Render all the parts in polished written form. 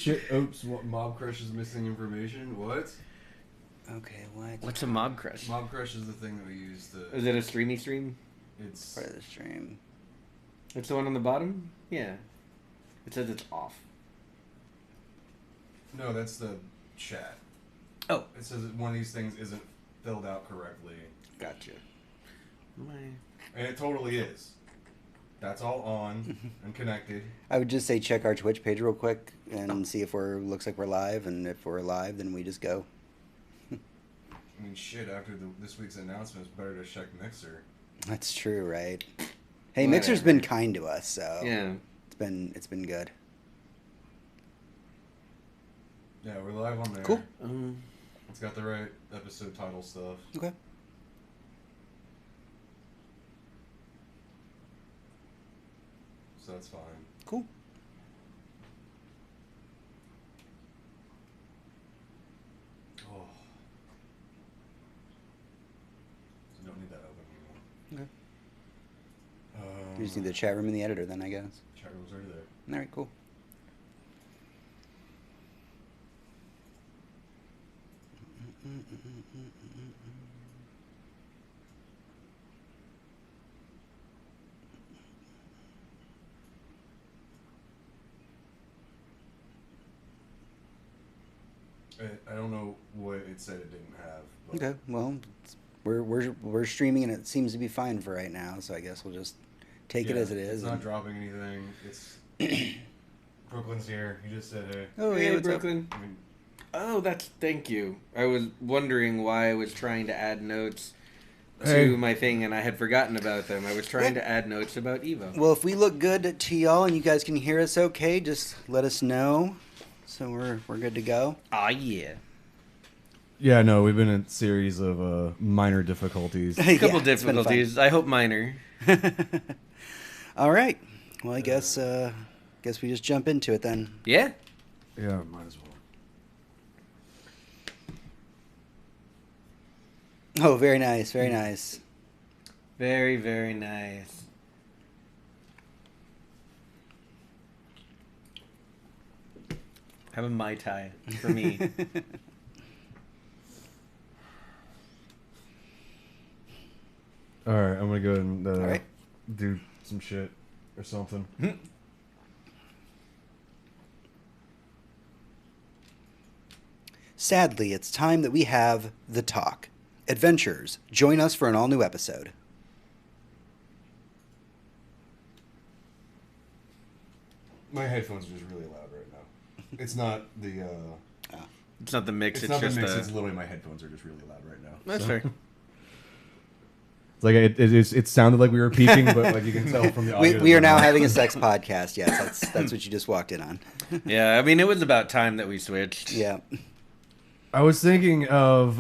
Shit, oops, what, Mob Crush is missing information? What? Okay, what? What's a mob crush? Mob Crush is the thing that we use to... Is it a streamy stream? It's... Part of the stream. It's the one on the bottom? Yeah. It says it's off. No, that's the chat. Oh. It says that one of these things isn't filled out correctly. Gotcha. And it totally is. That's all on and connected. I would just say check our Twitch page real quick and see if looks like we're live, and if we're live, then we just go. I mean, shit, after this week's announcement, it's better to check Mixer. That's true, right? Hey, Whatever. Mixer's been kind to us, so Yeah. it's been good. Yeah, we're live on there. Cool. It's got the right episode title stuff. Okay. So that's fine. Cool. Oh. So don't need that open anymore. Okay. You just need the chat room and the editor then, I guess. Chat room's already there. Alright, cool. I don't know what it said it didn't have. But Okay, well, we're streaming and it seems to be fine for right now, so I guess we'll just take it yeah, as it is. It's not dropping anything. It's Brooklyn's here. You just said hey. Oh, Hey, yeah, what's Brooklyn. I mean, Oh, thank you. I was wondering why I was trying to add notes Hey. to my thing and I had forgotten about them. I was trying to add notes about Evo. Well, if we look good to y'all and you guys can hear us okay, just let us know. So we're good to go. Ah, yeah. yeah, no, we've been in a series of minor difficulties. A couple Yeah, it's been fun. difficulties. I hope minor. All right. Well, I guess we just jump into it then. Yeah. Yeah, might as well. Oh, very nice, very nice. Very, very nice. Have a Mai Tai for me. All right, I'm gonna go ahead and All right. do some shit or something. Sadly, it's time that we have the talk. Adventurers, join us for an all-new episode. My headphones are just really loud right now. It's not the. It's not the mix. It's It's not just the mix. the. It's literally my headphones are just really loud right now. That's so. fair. It's like it sounded like we were peaking, but like you can tell from the audio. We are now having a sex podcast. Yes, that's what you just walked in on. Yeah, I mean, it was about time that we switched. Yeah. I was thinking of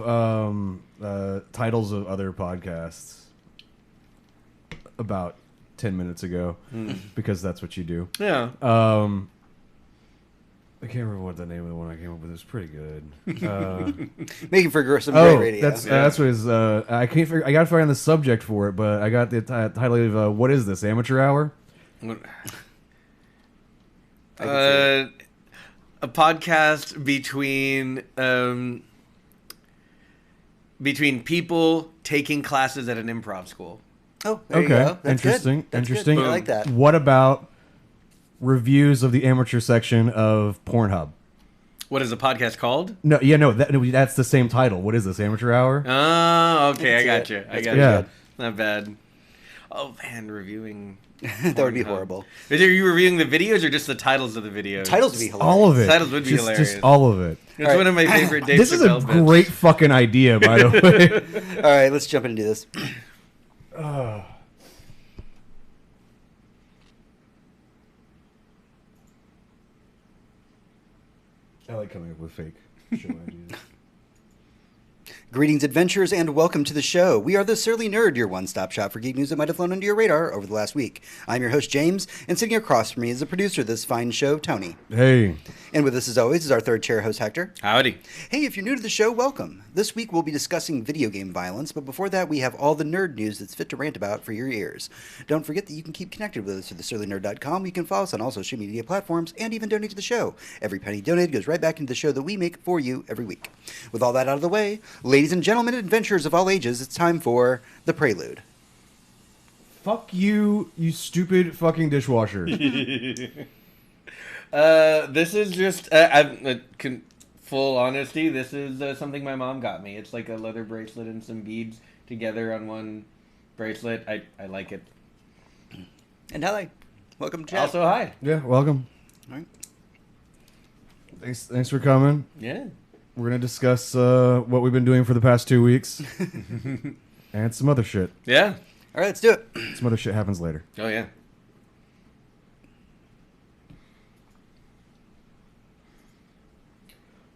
titles of other podcasts about 10 minutes ago because that's what you do. Yeah. I can't remember what the name of the one I came up with. It was pretty good. Making for some great radio. That's what is. I can't figure. I got to find the subject for it, but I got the title of "What is this Amateur Hour?" A podcast between people taking classes at an improv school. Oh, there you Okay, go. That's interesting. good. That's Interesting. Good. I like that. What about reviews of the amateur section of Pornhub? What is the podcast called? No, that's the same title. What is this Amateur Hour? Oh, okay, I got That's you. it. I That's got pretty you. Yeah. good. Not bad. Oh man, reviewing. That would be Pornhub. horrible. Are you reviewing the videos or just the titles of the videos? Titles would be hilarious. All of it. Titles would be just, hilarious. Just all of it. It's All one of my favorite Dave This is a Chappelle bits. great fucking idea, by the way. All right, let's jump into this. I like coming up with fake show ideas. Greetings, adventurers, and welcome to the show. We are the Surly Nerd, your one-stop shop for geek news that might have flown under your radar over the last week. I'm your host, James, and sitting across from me is the producer of this fine show, Tony. Hey. And with us, as always, is our third chair host, Hector. Howdy. Hey, if you're new to the show, welcome. This week we'll be discussing video game violence, but before that we have all the nerd news that's fit to rant about for your ears. Don't forget that you can keep connected with us at thesurlynerd.com. You can follow us on all social media platforms and even donate to the show. Every penny donated goes right back into the show that we make for you every week. With all that out of the way, ladies and gentlemen, adventurers of all ages, it's time for The Prelude. Fuck you, you stupid fucking dishwasher. This is just full honesty. This is something my mom got me. It's like a leather bracelet and some beads together on one bracelet. I like it. And hello. Welcome to chat. Also, hi. Yeah, welcome. All right. Thanks for coming. Yeah. We're going to discuss what we've been doing for the past 2 weeks. And some other shit. Yeah. All right, let's do it. Some other shit happens later. Oh yeah.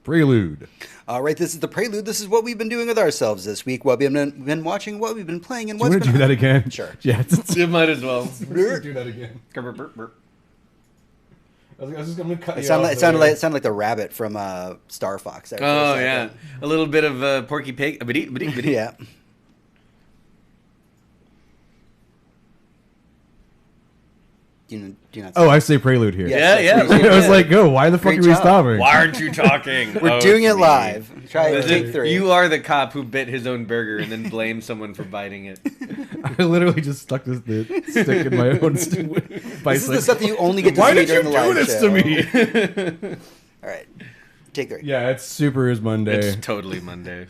Prelude. All right, this is The Prelude. This is what we've been doing with ourselves this week, what we've been watching, what we've been playing, and Do you what's want to been do that again? Sure. Yeah. You might as well. do that again. Burp, burp, burp. I was just going to cut It you sounded, off it, sounded there. like, it sounded like the rabbit from Star Fox. There for a Oh second. yeah. A little bit of Porky Pig. Yeah. Do you not Oh, I say prelude here. Yes, Yeah, that's yeah. what you I was said. like, oh, why the fuck Great are we job. stopping? Why aren't you talking? We're Oh, doing it's it me. live. Try it. Take three. You are the cop who bit his own burger and then blamed someone for biting it. I literally just stuck the stick in my own This is bicycle. the stuff that you only get to Why see did you during the do live this show. to me? All right. Take three. Yeah, it's Super is Monday. It's totally Monday.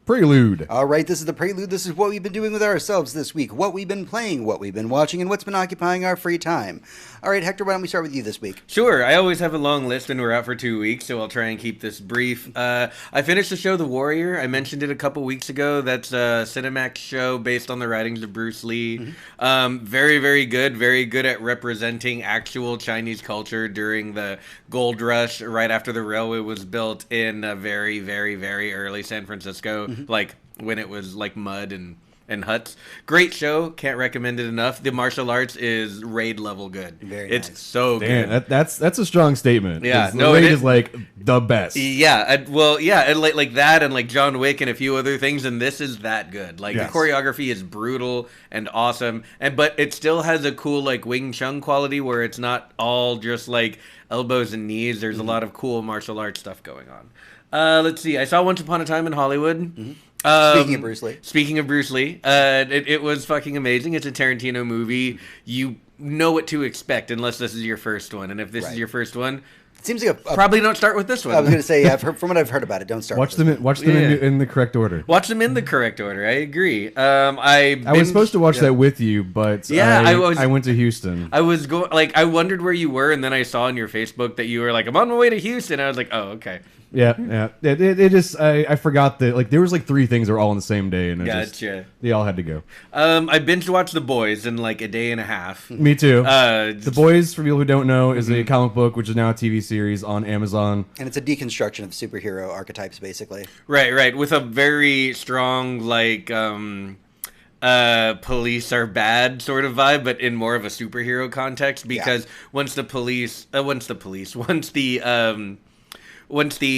Prelude. All right, this is The Prelude. This is what we've been doing with ourselves this week, what we've been playing, what we've been watching, and what's been occupying our free time. All right, Hector, why don't we start with you this week? Sure, I always have a long list when we're out for 2 weeks, so I'll try and keep this brief. I finished the show The Warrior. I mentioned it a couple weeks ago. That's a Cinemax show based on the writings of Bruce Lee. Very, very good at representing actual Chinese culture during the gold rush right after the railway was built in very, very, very early San Francisco, like when it was like mud and huts. Great show. Can't recommend it enough. The martial arts is raid level good. Very it's nice. so Damn, good. that's a strong statement. Yeah, 'Cause no, the raid it is like the best. Yeah, and like that, and like John Wick and a few other things, and this is that good. Like Yes. the choreography is brutal and awesome, but it still has a cool like Wing Chun quality where it's not all just like elbows and knees. There's a lot of cool martial arts stuff going on. Let's see. I saw Once Upon a Time in Hollywood. Speaking of Bruce Lee. Speaking of Bruce Lee, it was fucking amazing. It's a Tarantino movie. You know what to expect unless this is your first one, and if this Right. is your first one, It seems like a probably don't start with this one. I was going to say, yeah, from what I've heard about it, don't start Watch with them. this. Watch them Yeah. in the correct order. Watch them in the correct order. I agree. I was supposed to watch that with you, but Yeah, I went to Houston. I was going I wondered where you were, and then I saw on your Facebook that you were like, "I'm on my way to Houston." I was like, "Oh, okay, Yeah. It just I forgot that like there was like 3 things that were all on the same day, and gotcha." they all had to go. I binge watched The Boys in like a day and a half. Me too. Uh, The Boys, for people who don't know, is a comic book which is now a TV series on Amazon. And it's a deconstruction of superhero archetypes, basically. right, with a very strong like police are bad sort of vibe, but in more of a superhero context. Because once the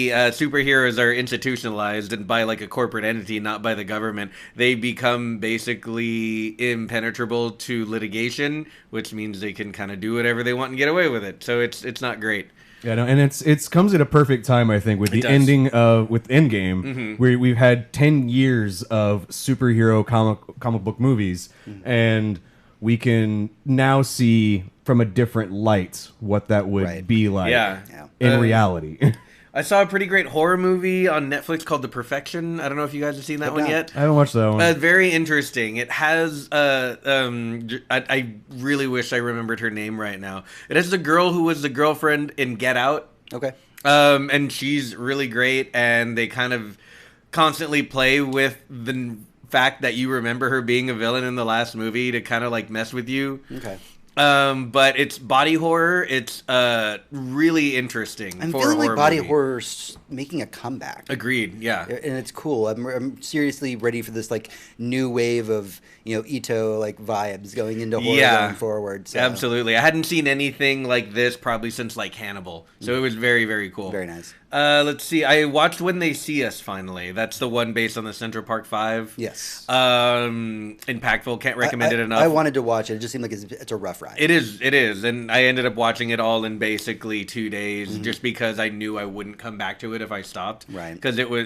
superheroes are institutionalized and by like a corporate entity, not by the government, they become basically impenetrable to litigation, which means they can kind of do whatever they want and get away with it. So it's not great. Yeah, no, and it's comes at a perfect time, I think, with the does. ending of with Endgame, where we've had 10 years of superhero comic book movies, and we can now see from a different light what that would Right. be like Yeah. in reality. I saw a pretty great horror movie on Netflix called The Perfection. I don't know if you guys have seen that Have one not. yet. I haven't watched that one. Very interesting. It has I really wish I remembered her name right now. It has the girl who was the girlfriend in Get Out. Okay. And she's really great, and they kind of constantly play with the fact that you remember her being a villain in the last movie to kind of like mess with you. Okay. But it's body horror. It's really interesting. I'm for feeling a horror like body movie. horror's making a comeback. Agreed. Yeah. And it's cool. I'm seriously ready for this like new wave of Ito like vibes going into horror going forward. So. Absolutely. I hadn't seen anything like this probably since like Hannibal, so it was very, very cool. Very nice. Let's see. I watched When They See Us finally. That's the one based on the Central Park 5. Yes. Impactful. Can't recommend it enough. I wanted to watch it. It just seemed like it's a rough ride. It is, and I ended up watching it all in basically 2 days, just because I knew I wouldn't come back to it if I stopped. Right. Because it was,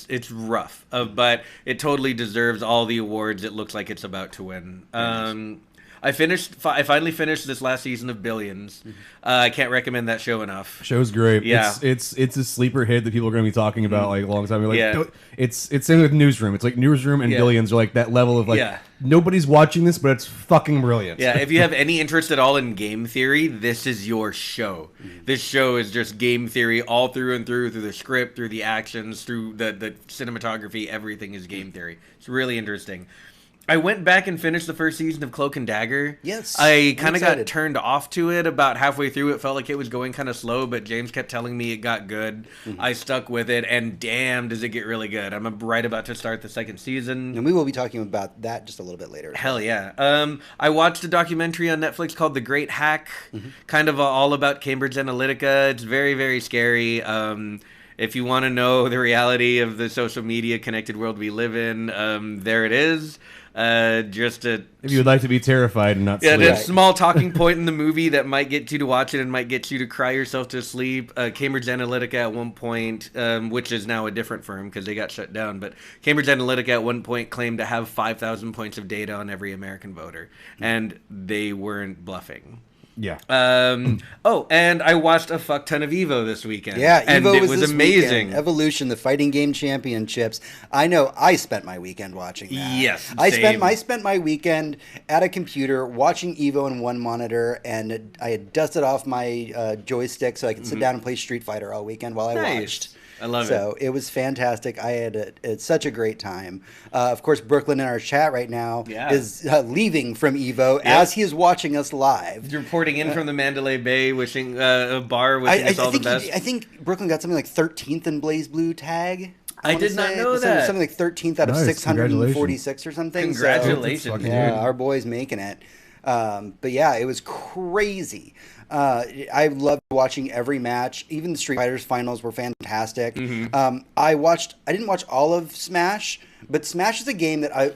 it's rough, but it totally deserves all the awards it looks like it's about to win. I finally finished this last season of Billions. I can't recommend that show enough. Show's great. Yeah. It's a sleeper hit that people are going to be talking about like a long time. Like, Yeah. It's same with Newsroom. It's like Newsroom and Yeah. Billions are like that level of like Yeah. nobody's watching this, but it's fucking brilliant. Yeah, if you have any interest at all in game theory, this is your show. This show is just game theory all through and through the script, through the actions, through the cinematography. Everything is game theory. It's really interesting. I went back and finished the first season of Cloak and Dagger. Yes, I kind I'm of got excited. turned off to it about halfway through. It felt like it was going kind of slow, but James kept telling me it got good. I stuck with it, and damn, does it get really good. I'm right about to start the second season. And we will be talking about that just a little bit later. Hell yeah. I watched a documentary on Netflix called The Great Hack, kind of all about Cambridge Analytica. It's very, very scary. If you want to know the reality of the social media connected world we live in, there it is. Just a If you would like to be terrified and not yeah, sleep. that small talking point in the movie that might get you to watch it and might get you to cry yourself to sleep. Cambridge Analytica at one point, which is now a different firm because they got shut down, but Cambridge Analytica at one point claimed to have 5,000 points of data on every American voter, and they weren't bluffing. Yeah. And I watched a fuck ton of Evo this weekend. Yeah, and Evo it was was this amazing. weekend. Evolution, the fighting game championships. I know I spent my weekend watching that. Yes, I same. spent my weekend at a computer watching Evo in one monitor, and I had dusted off my joystick so I could sit down and play Street Fighter all weekend while I Nice. watched. I love it. So it was fantastic. I had such a great time. Of course, Brooklyn in our chat right now Yeah. is leaving from Evo as he is watching us live. Reporting in from the Mandalay Bay, wishing a bar, wishing us all the best. I think Brooklyn got something like 13th in Blaze Blue tag. I wanna did not say. know Something- that. Something like 13th out of Nice, 646 or something. So, Congratulations, fucking dude. yeah, our boy's making it. But yeah, it was crazy. I loved watching every match. Even the Street Fighters finals were fantastic. I didn't watch all of Smash, but Smash is a game that I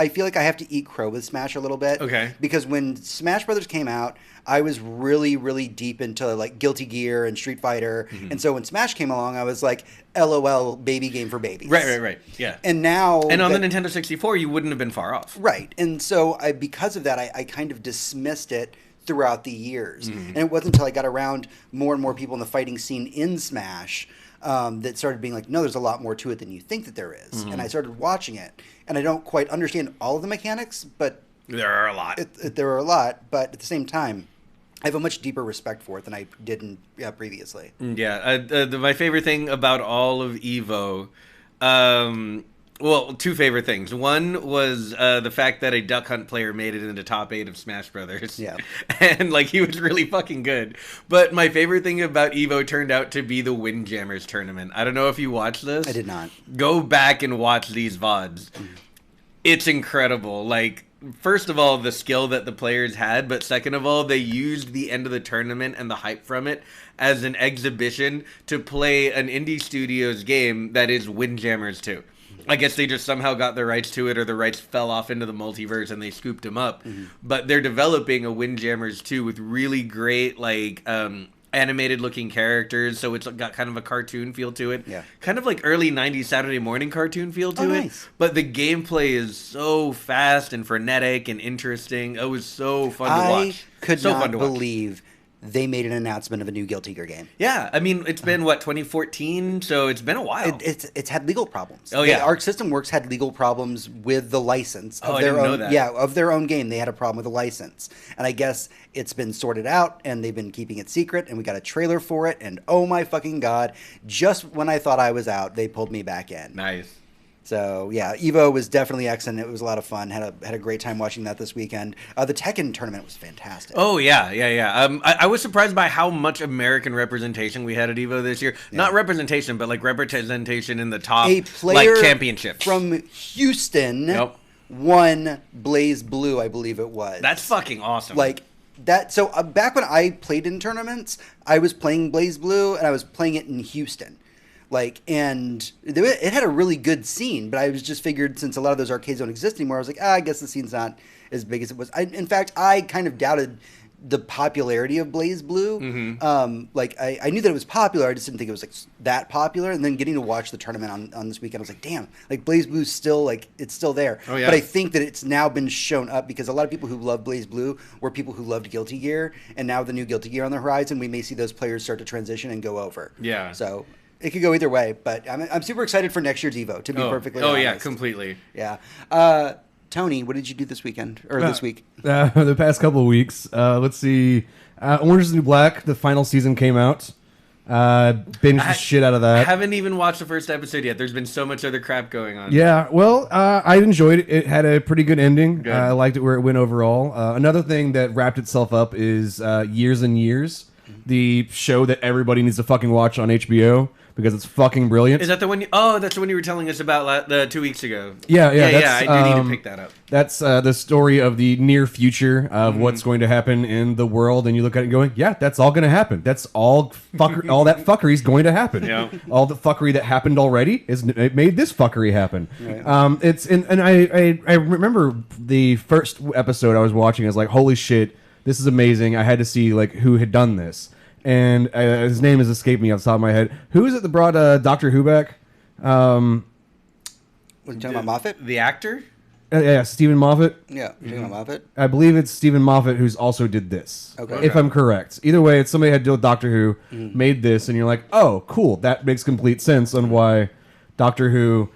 feel like I have to eat crow with Smash a little bit. Okay. Because when Smash Brothers came out, I was really, really deep into like Guilty Gear and Street Fighter, and so when Smash came along, I was like, "LOL, baby game for babies." Right. Yeah. And now, And on that- the Nintendo 64, you wouldn't have been far off. Right. And so because of that, I kind of dismissed it throughout the years. And it wasn't until I got around more and more people in the fighting scene in Smash that started being like, no, there's a lot more to it than you think that there is. And I started watching it. And I don't quite understand all of the mechanics, but There are a lot. there are a lot. But at the same time, I have a much deeper respect for it than I did previously. Yeah. My favorite thing about all of Evo, well, two favorite things. One was the fact that a Duck Hunt player made it into top 8 of Smash Brothers. Yeah. And, like, he was really fucking good. But my favorite thing about Evo turned out to be the Windjammers tournament. I don't know if you watched this. I did not. Go back and watch these VODs. It's incredible. Like, first of all, the skill that the players had, but second of all, they used the end of the tournament and the hype from it as an exhibition to play an indie studios game that is Windjammers 2. I guess they just somehow got the rights to it, or the rights fell off into the multiverse and they scooped them up. But they're developing a Windjammers 2 with really great, like, animated looking characters, so it's got kind of a cartoon feel to it. Yeah. Kind of like early 90s Saturday morning cartoon feel to Oh, it. nice. But the gameplay is so fast and frenetic and interesting. It was so fun to I watch. could so not fun to watch. believe they made an announcement of a new Guilty Gear game. Yeah, I mean, it's been, 2014? So it's been a while. It's had legal problems. Oh, yeah. Arc System Works had legal problems with the license of Oh, I their didn't own. know that. Yeah, of their own game, they had a problem with the license, and I guess it's been sorted out, and they've been keeping it secret. And we got a trailer for it, and oh my fucking god! Just when I thought I was out, they pulled me back in. Nice. So yeah, Evo was definitely excellent. It was a lot of fun. Had a great time watching that this weekend. The Tekken tournament was fantastic. Oh yeah. I was surprised by how much American representation we had at Evo this year. Not representation, but like representation in the top A player like championships from Houston Yep. won Blaze Blue, I believe it was. That's fucking awesome. like that. So back when I played in tournaments, I was playing Blaze Blue and I was playing it in Houston. And it had a really good scene, but I was just figured since a lot of those arcades don't exist anymore, I was like, I guess the scene's not as big as it was. In fact, I kind of doubted the popularity of Blaze Blue. I knew that it was popular, I just didn't think it was like that popular. And then getting to watch the tournament on this weekend, I was like, damn, like Blaze Blue's still like it's still there. Oh, yeah. But I think that it's now been shown up because a lot of people who love Blaze Blue were people who loved Guilty Gear, and now with the new Guilty Gear on the horizon, we may see those players start to transition and go over. Yeah. So it could go either way, but I'm super excited for next year's Evo, to be perfectly honest. Oh yeah, completely. Yeah. Tony, what did you do this weekend or this week? The past couple of weeks. Let's see. Orange is the New Black. The final season came out. Binged the shit out of that. I haven't even watched the first episode yet. There's been so much other crap going on. Yeah, well, I enjoyed it. It had a pretty good ending. Good. I liked it where it went overall. Another thing that wrapped itself up is Years and Years, the show that everybody needs to fucking watch on HBO because it's fucking brilliant. Is that the one? That's the one you were telling us about 2 weeks ago. Yeah. I do need to pick that up. That's the story of the near future of what's going to happen in the world, and you look at it going, yeah, that's all going to happen. That's all all that fuckery is going to happen. Yeah. All the fuckery that happened already it made this fuckery happen. Right. I remember the first episode I was watching. I was like, holy shit, this is amazing. I had to see like who had done this, and his name has escaped me off the top of my head. Who is it that brought Doctor Who back? Was you talking about Moffat? The actor? Yeah, Stephen Moffat. Yeah, you're talking about Moffat. I believe it's Stephen Moffat who's also did this. Okay. If I'm correct. Either way, it's somebody had to deal with Doctor Who, made this, and you're like, oh, cool. That makes complete sense on why Doctor Who,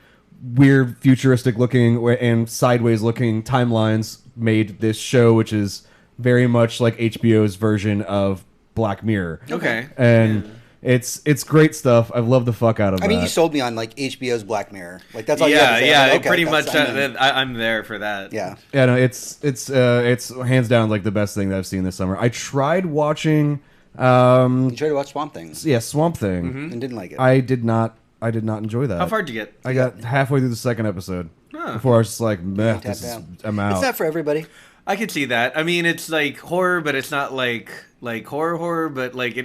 weird, futuristic looking and sideways looking timelines made this show, which is very much like HBO's version of Black Mirror. Okay. And it's great stuff. I've loved the fuck out of that. I mean, you sold me on like HBO's Black Mirror. Like that's all. Yeah, you yeah. had to say. Pretty much, I'm in. I'm there for that. Yeah. Yeah, no, it's hands down like the best thing that I've seen this summer. I tried watching You tried to watch Swamp Things Swamp Thing. and didn't like it. I did not enjoy that. How far did you get? I got halfway through the second episode Huh. before I was just like, meh, Tap this is, down. I'm out. It's not for everybody. I could see that. I mean, it's like horror, but it's not like horror, but like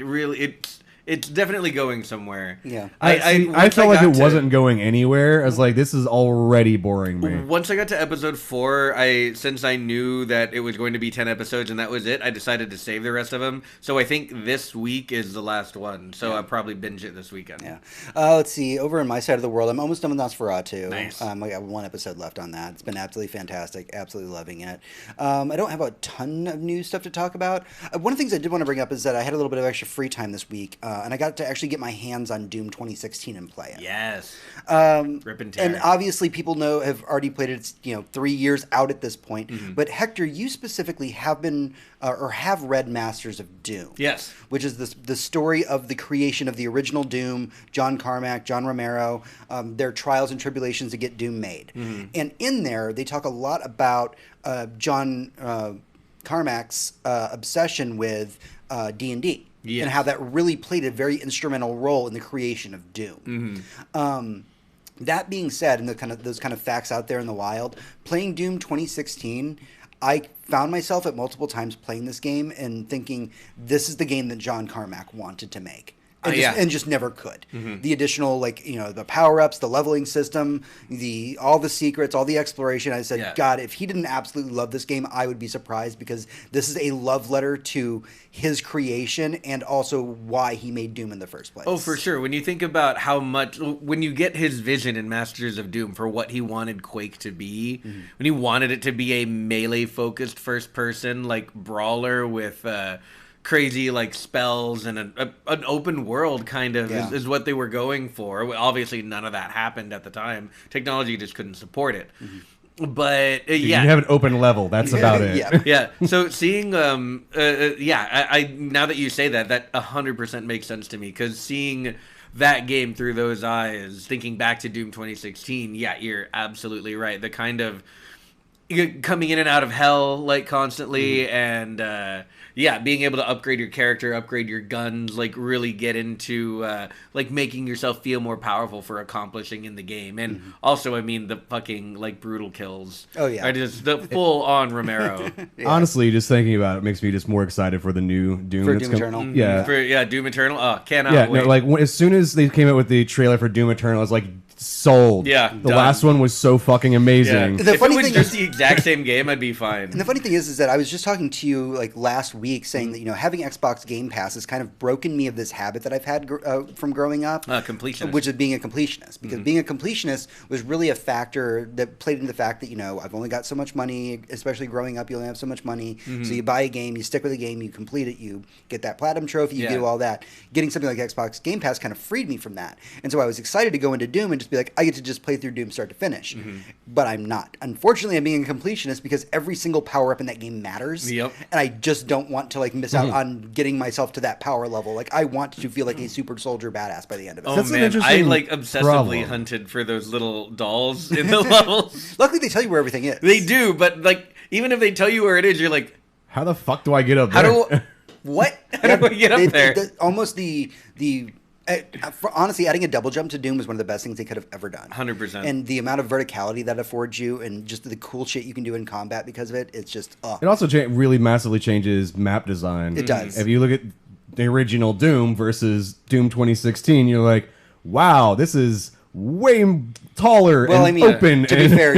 it's definitely going somewhere. Yeah. I felt like it wasn't going anywhere. I was like, this is already boring me. Once I got to episode 4, since I knew that it was going to be 10 episodes and that was it, I decided to save the rest of them. So I think this week is the last one. So I'll probably binge it this weekend. Yeah. Let's see. Over in my side of the world, I'm almost done with Nosferatu. Nice. I got one episode left on that. It's been absolutely fantastic. Absolutely loving it. I don't have a ton of new stuff to talk about. One of the things I did want to bring up is that I had a little bit of extra free time this week, and I got to actually get my hands on Doom 2016 and play it. Yes. Rip and tear. And obviously, people have already played it. It's 3 years out at this point. Mm-hmm. But Hector, you specifically have been or have read Masters of Doom. Yes. Which is the story of the creation of the original Doom, John Carmack, John Romero, their trials and tribulations to get Doom made. Mm-hmm. And in there, they talk a lot about John Carmack's obsession with D&D. Yes. And how that really played a very instrumental role in the creation of Doom. Mm-hmm. That being said, and those kind of facts out there in the wild, playing Doom 2016, I found myself at multiple times playing this game and thinking, this is the game that John Carmack wanted to make. And just never could. Mm-hmm. The additional, the power-ups, the leveling system, all the secrets, all the exploration. I said, God, if he didn't absolutely love this game, I would be surprised because this is a love letter to his creation and also why he made Doom in the first place. Oh, for sure. When you think about when you get his vision in Masters of Doom for what he wanted Quake to be, when he wanted it to be a melee-focused first-person, brawler with crazy spells and an open world kind of is what they were going for. Obviously, none of that happened at the time. Technology just couldn't support it. But You have an open level. That's about it. Yeah. So seeing, I now that you say that 100% makes sense to me because seeing that game through those eyes, thinking back to Doom 2016, yeah, you're absolutely right. The kind of coming in and out of hell like constantly, and yeah, being able to upgrade your character, upgrade your guns, like really get into like making yourself feel more powerful for accomplishing in the game. And also, I mean, the fucking like brutal kills. Oh, yeah. Are just the full on Romero. Yeah. Honestly, just thinking about it makes me just more excited for the new Doom. For that's Doom Eternal? Yeah. Doom Eternal. Oh, cannot Yeah, wait. no, like as soon as they came out with the trailer for Doom Eternal, I was like, sold. Yeah, the done. last one was so fucking Yeah. amazing. The If funny it was thing just is- the exact same game, I'd be fine. And the funny thing is that I was just talking to you like last week, saying that having Xbox Game Pass has kind of broken me of this habit that I've had from growing up, Completionist. which is being a completionist. Because being a completionist was really a factor that played into the fact that I've only got so much money. Especially growing up, you only have so much money, so you buy a game, you stick with a game, you complete it, you get that platinum trophy, you Yeah. do all that. Getting something like Xbox Game Pass kind of freed me from that, and so I was excited to go into Doom and just be like, I get to just play through Doom start to finish. But I'm not. Unfortunately, I'm being a completionist because every single power up in that game matters. Yep. And I just don't want to like miss out on getting myself to that power level. Like I want to feel like a super soldier badass by the end of it. Oh That's an man, I interesting like obsessively problem. hunted for those little dolls in the levels. Luckily, they tell you where everything is. They do, but like even if they tell you where it is, you're like, How the fuck do I get up how there? do what? How do I get up there? Almost honestly, adding a double jump to Doom was one of the best things they could have ever done. 100%. And the amount of verticality that affords you, and just the cool shit you can do in combat because of it, it's just It also really massively changes map design. It does. If you look at the original Doom versus Doom 2016, you're like, wow, this is way taller Well, and I mean, open. to be and- fair,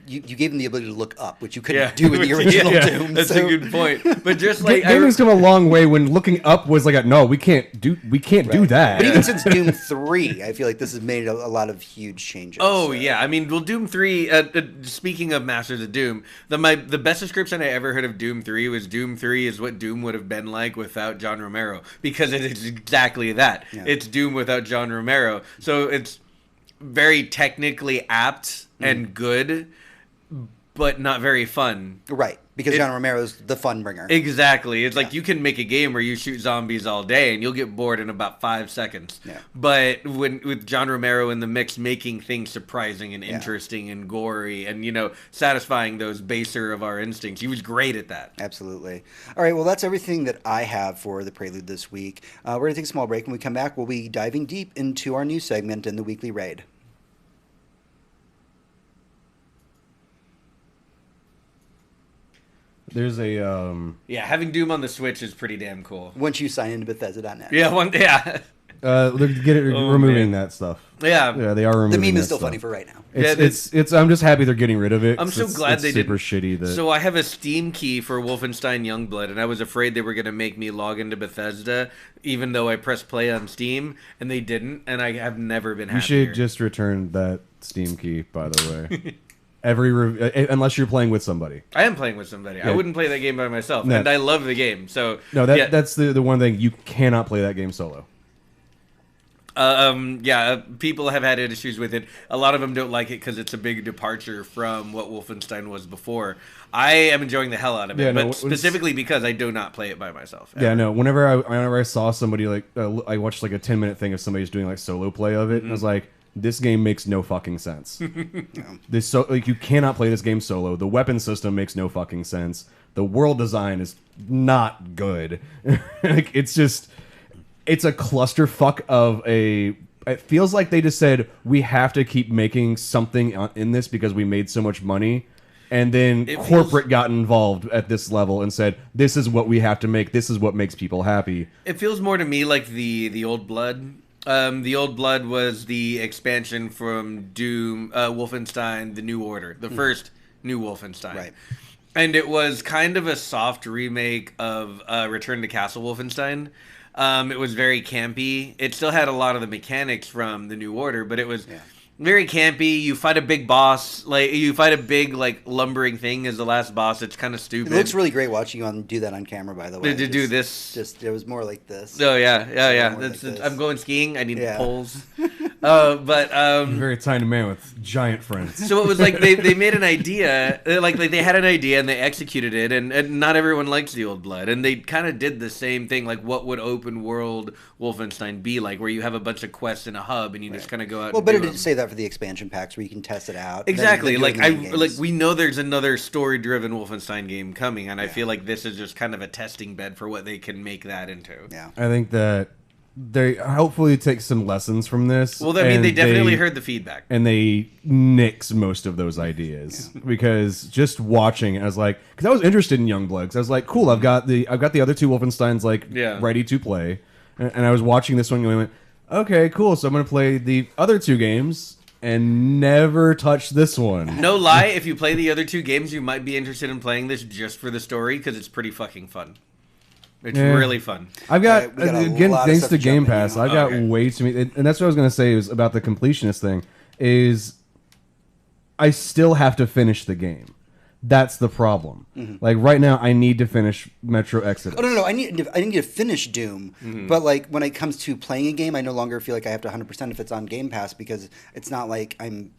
you gave them the ability to look up, which you couldn't Yeah. do in the original Yeah, Doom. That's so- a good point. But just like Gaming's come a long way when looking up was like, no, we can't do that. But even since Doom 3, I feel like this has made a lot of huge changes. Oh yeah, I mean, well, Doom 3. Speaking of Masters of Doom, the best description I ever heard of Doom 3 was Doom 3 is what Doom would have been like without John Romero, because it is exactly that. Yeah. It's Doom without John Romero, so it's very technically apt and good, but not very fun. Right, because John Romero's the fun bringer. Exactly. It's like you can make a game where you shoot zombies all day and you'll get bored in about 5 seconds. Yeah. But with John Romero in the mix, making things surprising and interesting and gory and, satisfying those baser of our instincts, he was great at that. Absolutely. All right, well, that's everything that I have for the Prelude this week. We're going to take a small break. When we come back, we'll be diving deep into our news segment in the Weekly Raid. There's a Yeah, having Doom on the Switch is pretty damn cool. Once you sign into Bethesda.net. Yeah, they're removing that stuff. Yeah. Yeah, they are The removing. meme is that still stuff. funny for right now. It's. I'm just happy they're getting rid of it. I'm 'cause so glad it's they super didn't. shitty. That So I have a Steam key for Wolfenstein Youngblood, and I was afraid they were going to make me log into Bethesda, even though I pressed play on Steam, and they didn't, and I have never been you happier. should just return that Steam key. By the way, unless you're playing with somebody. I am playing with somebody. I Yeah. wouldn't play that game by myself, No. and I love the game. So No, yeah. that's the one thing you cannot play that game solo. People have had issues with it. A lot of them don't like it because it's a big departure from what Wolfenstein was before. I am enjoying the hell out of it, Yeah, no, but it's- specifically because I do not play it by myself. Yeah, ever. no. Whenever I saw somebody like I watched like a 10-minute thing of somebody's doing like solo play of it, and I was like, this game makes no fucking sense. You cannot play this game solo. The weapon system makes no fucking sense. The world design is not good. Like it's a clusterfuck of a. It feels like they just said we have to keep making something in this because we made so much money. And then It corporate got involved at this level and said, "This is what we have to make. This is what makes people happy." It feels more to me like the Old Blood. The Old Blood was the expansion from Doom, Wolfenstein: The New Order, the first new Wolfenstein. Right. And it was kind of a soft remake of Return to Castle Wolfenstein. It was very campy. It still had a lot of the mechanics from the New Order, but it was very campy. You fight a big boss, like lumbering thing as the last boss. It's kind of It stupid. looks really great watching you do that on camera, by the way. To do this. It was more like this. Oh yeah. More like That's, this. I'm going skiing. I need Yeah. poles. But A very tiny man with giant friends. so it was like they made an idea, like they had an idea and they executed it, and not everyone likes the Old Blood, and they kind of did the same thing. Like, what would open world Wolfenstein be like, where you have a bunch of quests in a hub and you just kind of go out. Well, and better do to them. say that for the expansion packs where you can test it out. Exactly. than Like doing the games. we know there's another story-driven Wolfenstein game coming, and I feel like this is just kind of a testing bed for what they can make that into. Yeah. I think that they hopefully take some lessons from this. Well, I mean, and they definitely heard the feedback. and they nix most of those ideas because just watching it, I was like, because I was interested in Youngblood. 'Cause I was like, cool, I've got the other two Wolfensteins like Yeah. ready to play, and I was watching this one going, went, okay, cool. So I'm gonna play the other two games and never touch this one. No lie, if you play the other two games, you might be interested in playing this just for the story because it's pretty fucking fun. It's Yeah. really fun. I've got, We got a again, lot of thanks stuff to to jump Game Pass, into. I've got Okay. way too many, and that's what I was gonna say is about the completionist thing. Is I still have to finish the game. That's the problem. Like right now, I need to finish Metro Exodus. Oh no, I need to finish Doom, but like when it comes to playing a game, I no longer feel like I have to 100% if it's on Game Pass because it's not like I'm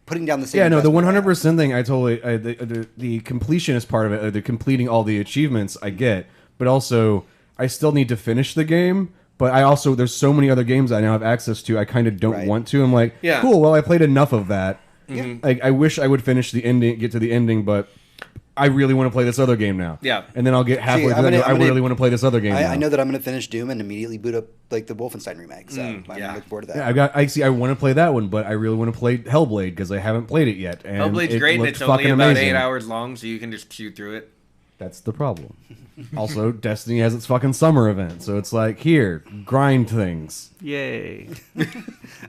putting down the same. Yeah, no, the investment 100% thing, I totally, the completionist part of it, the completing all the achievements, I get, but also I still need to finish the game. But I also, there's so many other games I now have access to. I kind of don't Right. want to. I'm like, Yeah. cool. Well, I played enough of that. Like, I wish I would finish the ending, get to the ending, but I really want to play this other game now. Yeah. And then I'll get halfway I'm through that. gonna- and go, I'm I gonna- really want to play this other game. now. I know that I'm going to finish Doom and immediately boot up like the Wolfenstein remake. So I'm yeah. looking forward to that. Yeah, I want to play that one, but I really want to play Hellblade because I haven't played it yet. And Hellblade's it great, and looked it's only fucking about amazing. 8 hours long, so you can just shoot through it. That's the problem. Also, Destiny has its fucking summer event, so it's like, here, grind things. Yay.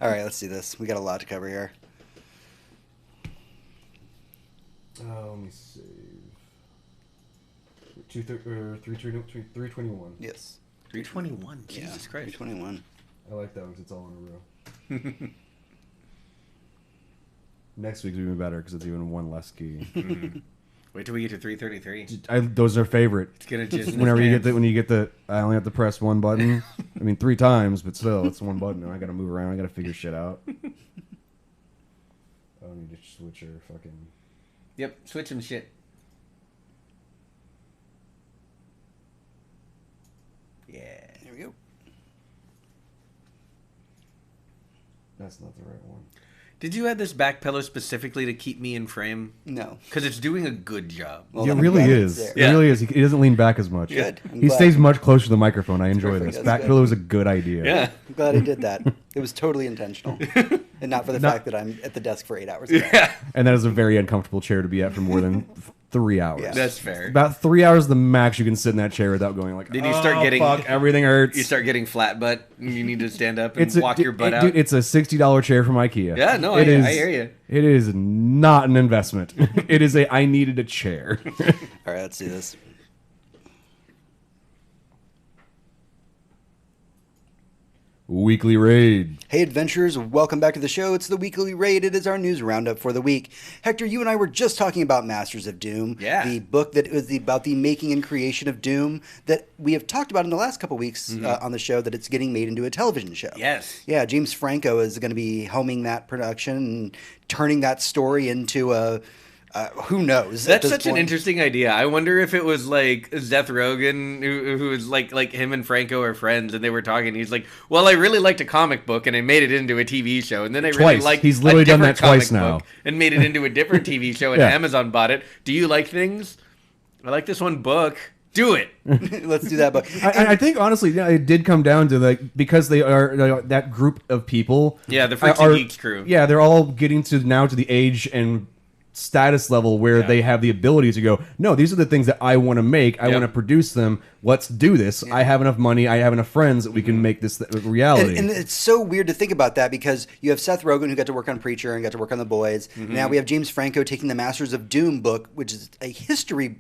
All right, let's do this. We got a lot to cover here. Let me save. 321. Yes. 321. Jesus Christ. 321. I like that one because it's all in a row. Next week's even better because it's even one less key. Wait till we get to 333. Those are favorite. It's gonna jizz in Whenever his you get pants. when you get the, I only have to press one button. I mean, 3 times, but still, it's one button. And I got to move around. I got to figure shit out. I need to switch your fucking. Yep, switch some shit. Yeah. Here we go. That's not the right one. Did you add this back pillow specifically to keep me in frame? No. Because it's doing a good job. Well, It then I'm really glad it's is. there. It really is. He doesn't lean back as much. Good. I'm He glad. stays much closer to the microphone. I enjoy Perfect. this. That's Back good. pillow is a good idea. Yeah. I'm glad I did that. It was totally intentional. And not for the Not- fact that I'm at the desk for 8 hours. Yeah. And that is a very uncomfortable chair to be at for more than 3 hours. Yeah. That's fair. About 3 hours the max you can sit in that chair without going like. Then you start "Oh, getting- fuck, everything hurts. You start getting flat butt, and you need to stand up and It's a, walk your butt out. Dude, it's a $60 chair from IKEA. Yeah, no, It I is- hear you. It is not an investment. It is a I needed a chair. All right, let's do this. Weekly raid. Hey, adventurers, welcome back to the show. It's the Weekly Raid. It is our news roundup for the week. Hector, you and I were just talking about Masters of Doom, Yeah. the book that was about the making and creation of Doom that we have talked about in the last couple weeks on the show, that it's getting made into a television show. Yes. Yeah, James Franco is going to be helming that production and turning that story into a... who knows? at That's this such an point. interesting idea. I wonder if it was like Seth Rogen, who was like him and Franco are friends, and they were talking. He's like, "Well, I really liked a comic book, and I made it into a TV show, and then I really Twice. liked He's a literally done different that twice comic now. book and made it into a different TV show, and Yeah. Amazon bought it. Do you like things? I like this one book. Do it." Let's do that book. I think honestly, yeah, it did come down to because they are that group of people. Yeah, the Freaks and Geeks crew. Yeah, they're all getting to the age and status level where Yeah. they have the ability to go, no, these are the things that I want to make. I Yep. want to produce them. Let's do this. I have enough money. I have enough friends that we can make this reality. And it's so weird to think about that because you have Seth Rogen who got to work on Preacher and got to work on The Boys. Now we have James Franco taking the Masters of Doom book, which is a history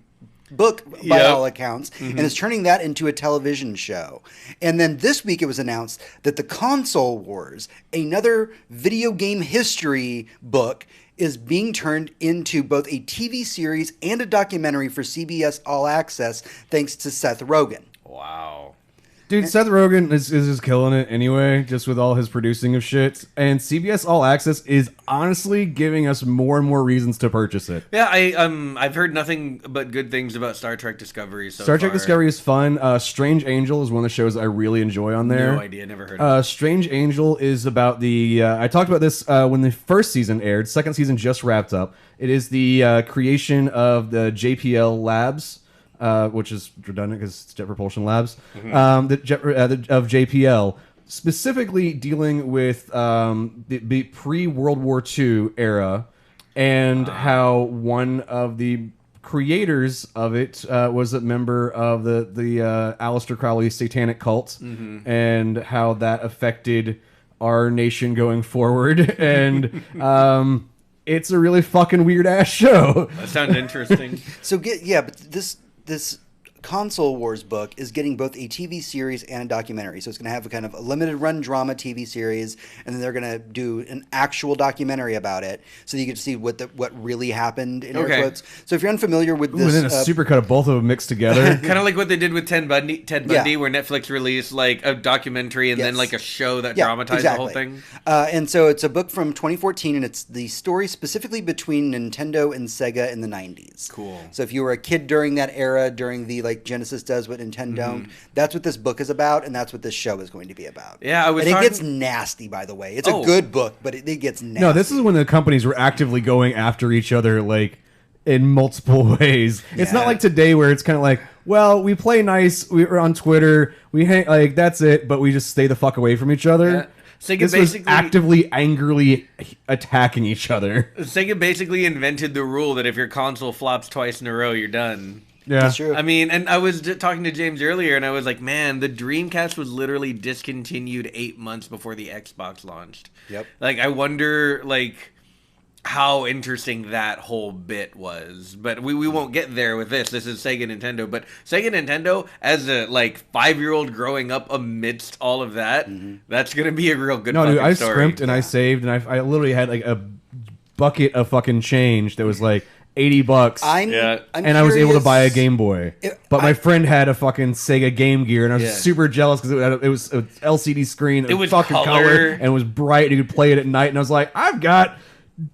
book by Yep. all accounts, and is turning that into a television show. And then this week it was announced that the Console Wars, another video game history book, is being turned into both a TV series and a documentary for CBS All Access thanks to Seth Rogen. Wow. Dude, Seth Rogen is just killing it anyway, just with all his producing of shit. And CBS All Access is honestly giving us more and more reasons to purchase it. Yeah, I've heard nothing but good things about Star Trek Discovery so Star Trek far. Discovery is fun. Strange Angel is one of the shows I really enjoy on there. No idea, never heard of it. Strange Angel is about the... I talked about this when the first season aired. Second season just wrapped up. It is the creation of the JPL Labs, which is redundant because it's Jet Propulsion Labs, of JPL, specifically dealing with the pre-World War II era, and how one of the creators of it was a member of the Aleister Crowley satanic cult, and how that affected our nation going forward. And it's a really fucking weird ass show. That sounds interesting. So but this Console Wars book is getting both a TV series and a documentary. So it's going to have a kind of a limited run drama TV series, and then they're going to do an actual documentary about it, so you get to see what really happened in air quotes. So if you're unfamiliar with this, And then a supercut of both of them mixed together. Kind of like what they did with Ted Bundy, where Netflix released like a documentary and then like a show that dramatized the whole thing. And so it's a book from 2014, and it's the story specifically between Nintendo and Sega in the 90s. Cool. So if you were a kid during that era, during the Genesis does what Nintendo don't, that's what this book is about, and that's what this show is going to be about. Yeah, it gets nasty, by the way. It's a good book, but it gets nasty. No, this is when the companies were actively going after each other, like, in multiple ways. It's not like today where it's kind of like, well, we play nice, we're on Twitter, we hang, like, that's it, but we just stay the fuck away from each other. Yeah. Sega this was actively, angrily attacking each other. Sega basically invented the rule that if your console flops twice in a row, you're done. Yeah, that's true. I mean, and I was talking to James earlier, and I was like, man, the Dreamcast was literally discontinued 8 months before the Xbox launched. Yep. Like, I wonder, like, how interesting that whole bit was. But we won't get there with this. This is Sega Nintendo. But Sega Nintendo, as a, like, 5-year-old growing up amidst all of that, that's going to be a real good fucking dude, I story. scrimped and I saved, and I literally had, like, a bucket of fucking change that was, like, $80. I'm I was able to buy a curious- Game Boy. But my friend had a fucking Sega Game Gear, and I was super jealous because it was an LCD screen. It was fucking color. and it was bright, and you could play it at night. And I was like, I've got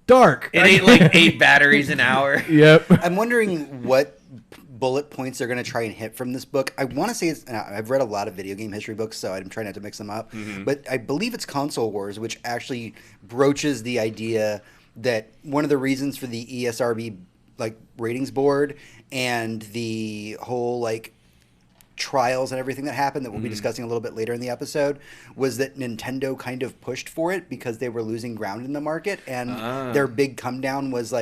dark. It ate like 8 batteries an hour. Yep. I'm wondering what bullet points they're going to try and hit from this book. I want to say I've read a lot of video game history books, so I'm trying not to mix them up. But I believe it's Console Wars, which actually broaches the idea that one of the reasons for the ESRB ratings board and the whole trials and everything that happened that we'll be discussing a little bit later in the episode was that Nintendo kind of pushed for it because they were losing ground in the market, and their big come down was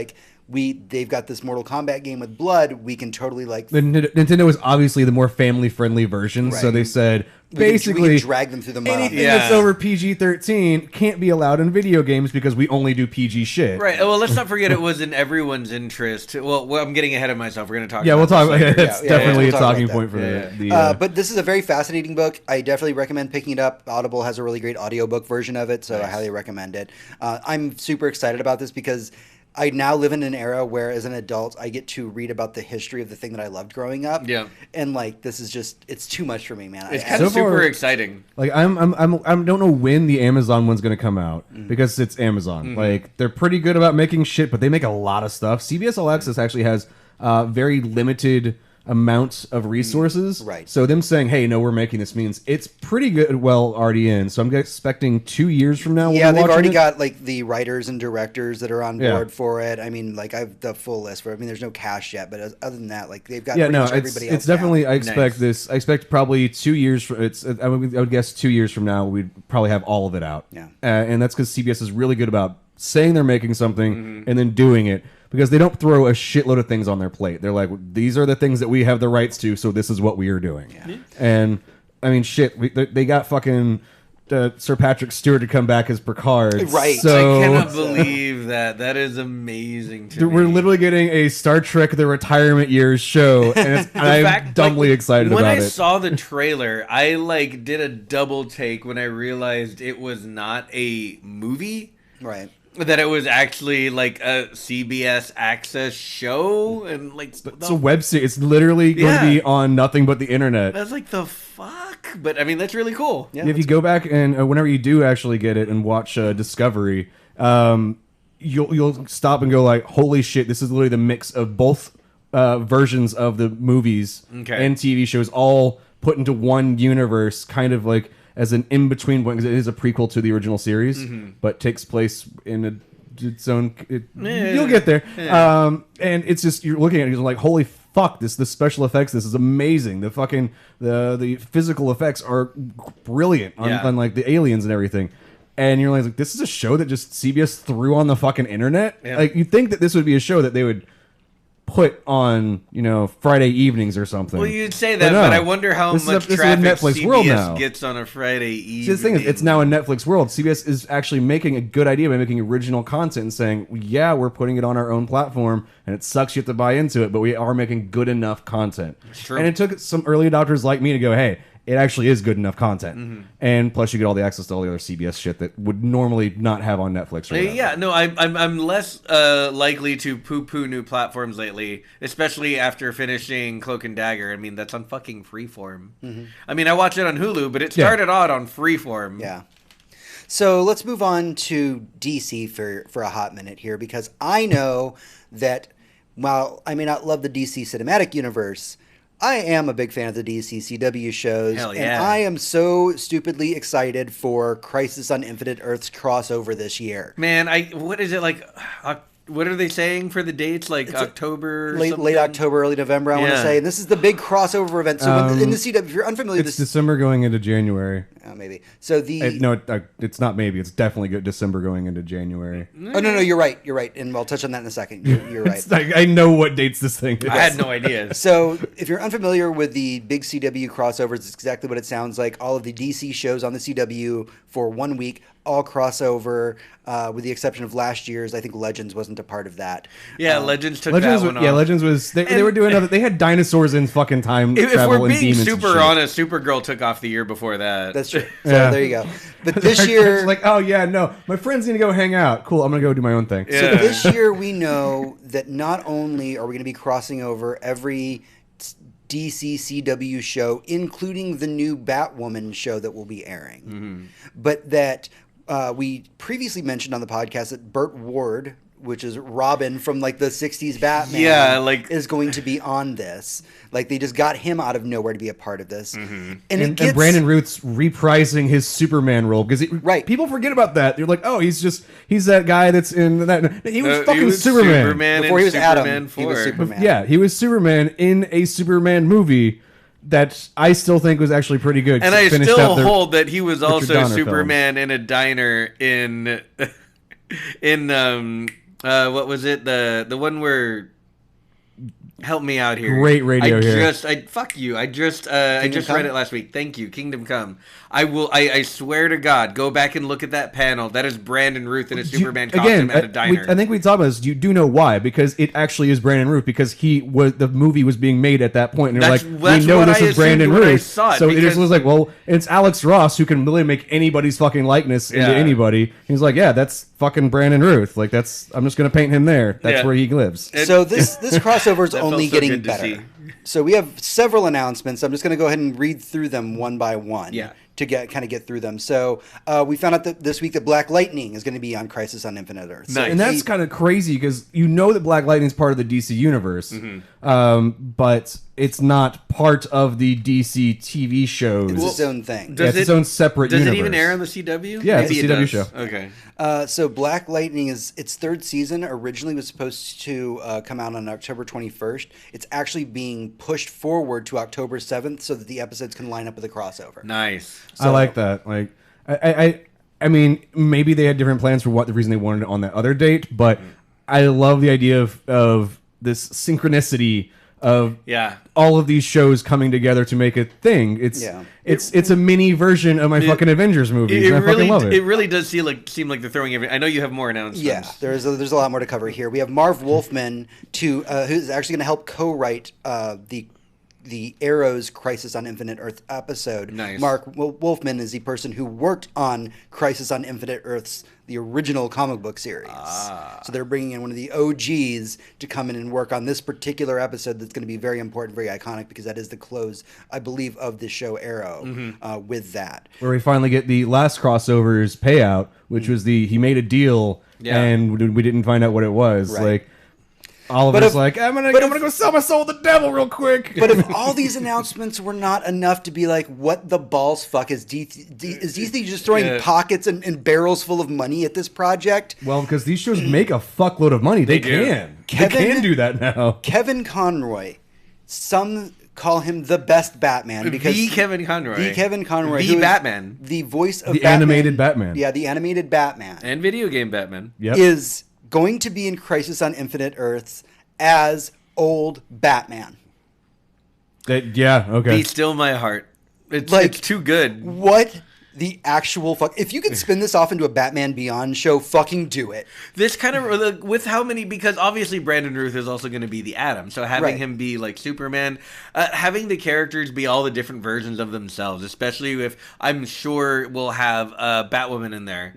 they've got this Mortal Kombat game with blood, we can totally Nintendo was obviously the more family friendly version, so they said basically we can drag them through the mud. anything that's over PG-13 can't be allowed in video games because we only do PG shit. Right. Well, let's not forget it was in everyone's interest. Well, I'm getting ahead of myself. We're going to talk. Yeah, about we'll talk. this later. That's definitely we'll a talk talking about point for that. the. But this is a very fascinating book. I definitely recommend picking it up. Audible has a really great audiobook version of it, so I highly recommend it. I'm super excited about this because I now live in an era where, as an adult, I get to read about the history of the thing that I loved growing up. Yeah. And this is just—it's too much for me, man. It's kind of super exciting. Like I don't know when the Amazon one's gonna come out because it's Amazon. Like they're pretty good about making shit, but they make a lot of stuff. CBS All Access actually has very limited amounts of resources. Right. So them saying, "Hey, no, we're making this," means it's pretty good. Well, already in. So I'm expecting 2 years from now. Yeah, we'll be they've already watching it. got the writers and directors that are on board for it. I mean, I have the full list for it. I mean, there's no cast yet, but other than that, they've got pretty much everybody else. It's definitely. down. I expect Nice. this. I expect probably 2 years. I would guess 2 years from now we'd probably have all of it out. Yeah. And that's because CBS is really good about saying they're making something and then doing it, because they don't throw a shitload of things on their plate. They're like, these are the things that we have the rights to, so this is what we are doing. Yeah. And I mean, shit, they got fucking Sir Patrick Stewart to come back as Picard. Right. So I cannot believe that. That is amazing to we're me. literally getting a Star Trek: The Retirement Years show, and I'm dumbly excited when about I it. saw the trailer, I did a double take when I realized it was not a movie. Right. that it was actually like a CBS Access show and like It's a web series. It's literally going to be on nothing but the internet. That's like the fuck. But I mean, that's really cool. Yeah, if you go back and whenever you do actually get it and watch Discovery, you'll stop and go like, holy shit, this is literally the mix of both versions of the movies and TV shows all put into one universe, kind of like as an in-between point, because it is a prequel to the original series, but takes place in its own... You'll get there. Yeah. And it's just, you're looking at it, you're like, holy fuck, the special effects, this is amazing. The fucking, the physical effects are brilliant on like the aliens and everything. And you're like, this is a show that just CBS threw on the fucking internet? Yeah. Like, you'd think that this would be a show that they would put on, Friday evenings or something. Well, you'd say that, but I wonder how much traffic Netflix world now. CBS gets on a Friday evening. See, the thing is, it's now a Netflix world. CBS is actually making a good idea by making original content and saying, yeah, we're putting it on our own platform, and it sucks you have to buy into it, but we are making good enough content. True. And it took some early adopters like me to go, hey, it actually is good enough content. And plus you get all the access to all the other CBS shit that would normally not have on Netflix or whatever. Yeah, no, I'm less likely to poo-poo new platforms lately, especially after finishing Cloak and Dagger. I mean, that's on fucking Freeform. I mean, I watch it on Hulu, but it started out on Freeform. Yeah. So let's move on to DC for a hot minute here, because I know that while I may not love the DC cinematic universe, I am a big fan of the DC CW shows. Hell yeah. And I am so stupidly excited for Crisis on Infinite Earths crossover this year. Man, what is it like? What are they saying for the dates? Like It's October? late October, early November, I want to say. And this is the big crossover event. So in the CW, if you're unfamiliar with It's this... December going into January. maybe. So the... No, it's not maybe. It's definitely good December going into January. Oh, no, you're right. You're right. And I'll touch on that in a second. You're right. It's like, I know what dates this thing is. I had no idea. So, if you're unfamiliar with the big CW crossovers, it's exactly what it sounds like. All of the DC shows on the CW for 1 week, all crossover, with the exception of last year's. I think Legends wasn't a part of that. Yeah, Legends took that one off. Yeah, Legends was... They were doing other... They had dinosaurs in fucking time If travel we're and being demons and super shit. honest, Supergirl took off the year before that. That's true. So, Yeah. there you go. But this year... It's like, oh yeah, no, my friend's gonna go hang out. Cool, I'm gonna go do my own thing. Yeah. So this year we know that not only are we going to be crossing over every DC CW show, including the new Batwoman show that will be airing, but that we previously mentioned on the podcast that Burt Ward, which is Robin from like the 60s Batman, is going to be on this. Like they just got him out of nowhere to be a part of this. And Brandon Routh's reprising his Superman role because people forget about that. They're like, oh, he's that guy that's in that. He was fucking Superman before he was Superman Adam. 4. He was Superman. Yeah, he was Superman in a Superman movie that I still think was actually pretty good. And I still hold that he was Richard also Donner Superman in a diner in what was it? The one where... Help me out here. Great radio here. Fuck you. I just read it last week. Thank you. Kingdom Come. I swear to God, go back and look at that panel. That is Brandon Routh in a Superman costume at a diner. I think we talked about this. You do know why? Because it actually is Brandon Routh. Because the movie was being made at that point, and they're like, we know this is Brandon Routh. So it just was like, well, it's Alex Ross who can really make anybody's fucking likeness into anybody. He's like, yeah, that's fucking Brandon Routh. Like I'm just gonna paint him there. That's where he lives. So this crossover is only getting better. So we have several announcements. I'm just going to go ahead and read through them one by one to get through them. So we found out that this week that Black Lightning is going to be on Crisis on Infinite Earths. Nice. And that's kind of crazy because you know that Black Lightning is part of the DC universe, but it's not part of the DC TV shows. It's its own thing. It's its own separate universe. Does it even air on the CW? Yeah, it's a CW show. Okay. So Black Lightning is its third season. Originally was supposed to come out on October 21st. It's actually being pushed forward to October 7th so that the episodes can line up with the crossover. Nice. I like that. Like, I mean, maybe they had different plans for what the reason they wanted it on that other date, but I love the idea of this synchronicity of all of these shows coming together to make a thing. It's a mini version of my fucking Avengers movies. And I fucking love it. It really does seem like they're throwing everything. I know you have more announcements. Yeah, there's a lot more to cover here. We have Marv Wolfman who's actually going to help co-write the the Arrow's Crisis on Infinite Earth episode. Nice. Mark Wolfman is the person who worked on Crisis on Infinite Earths, the original comic book series. So they're bringing in one of the OGs to come in and work on this particular episode that's going to be very important, very iconic, because that is the close, I believe, of the show Arrow with that. Where we finally get the last crossover's payout, which was he made a deal and we didn't find out what it was. Right. Like, Oliver's like, I'm gonna go sell my soul to the devil real quick. But if all these announcements were not enough to be like, what the balls fuck is DC just throwing pockets and barrels full of money at this project? Well, because these shows make a fuckload of money. They can do that now. Kevin Conroy, some call him the best Batman because The Kevin Conroy, the Batman, the voice of the Batman, animated Batman. Yeah, the animated Batman, and video game Batman. Yep. is going to be in Crisis on Infinite Earths as old Batman. Okay. Be still my heart. It's too good. What the actual fuck? If you could spin this off into a Batman Beyond show, fucking do it. This kind of with how many, because obviously Brandon Ruth is also going to be the Atom, so having Right. him be like Superman, having the characters be all the different versions of themselves, especially if I'm sure we'll have Batwoman in there.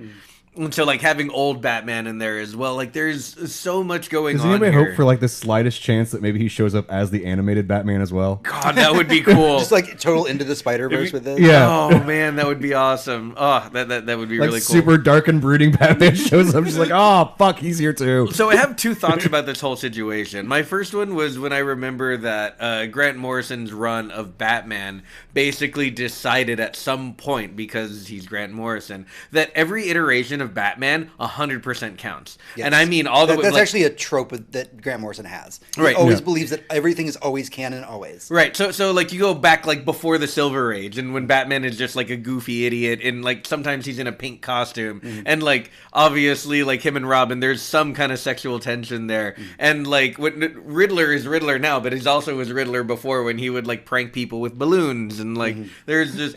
And so, like, having old Batman in there as well, like, there's so much going Does on anybody here. hope for like the slightest chance that maybe he shows up as the animated Batman as well? God, that would be cool. Just like total Into the Spider-Verse with this. Yeah. Oh man, that would be awesome. Oh, that would be Like really cool. super dark and brooding Batman shows up, just like, oh fuck, he's here too. So I have two thoughts about this whole situation. My first one was when I remember that Grant Morrison's run of Batman basically decided at some point, because he's Grant Morrison, that every iteration of Batman 100% counts. Yes. And I mean all the way. That's like, actually a trope that Grant Morrison has. He Right. always Yeah. believes that everything is always canon, always. Right, so like you go back like before the Silver Age, and when Batman is just like a goofy idiot, and like sometimes he's in a pink costume, and like obviously like him and Robin, there's some kind of sexual tension there, and like when Riddler is Riddler now, but he's also was Riddler before when he would like prank people with balloons, and like there's just.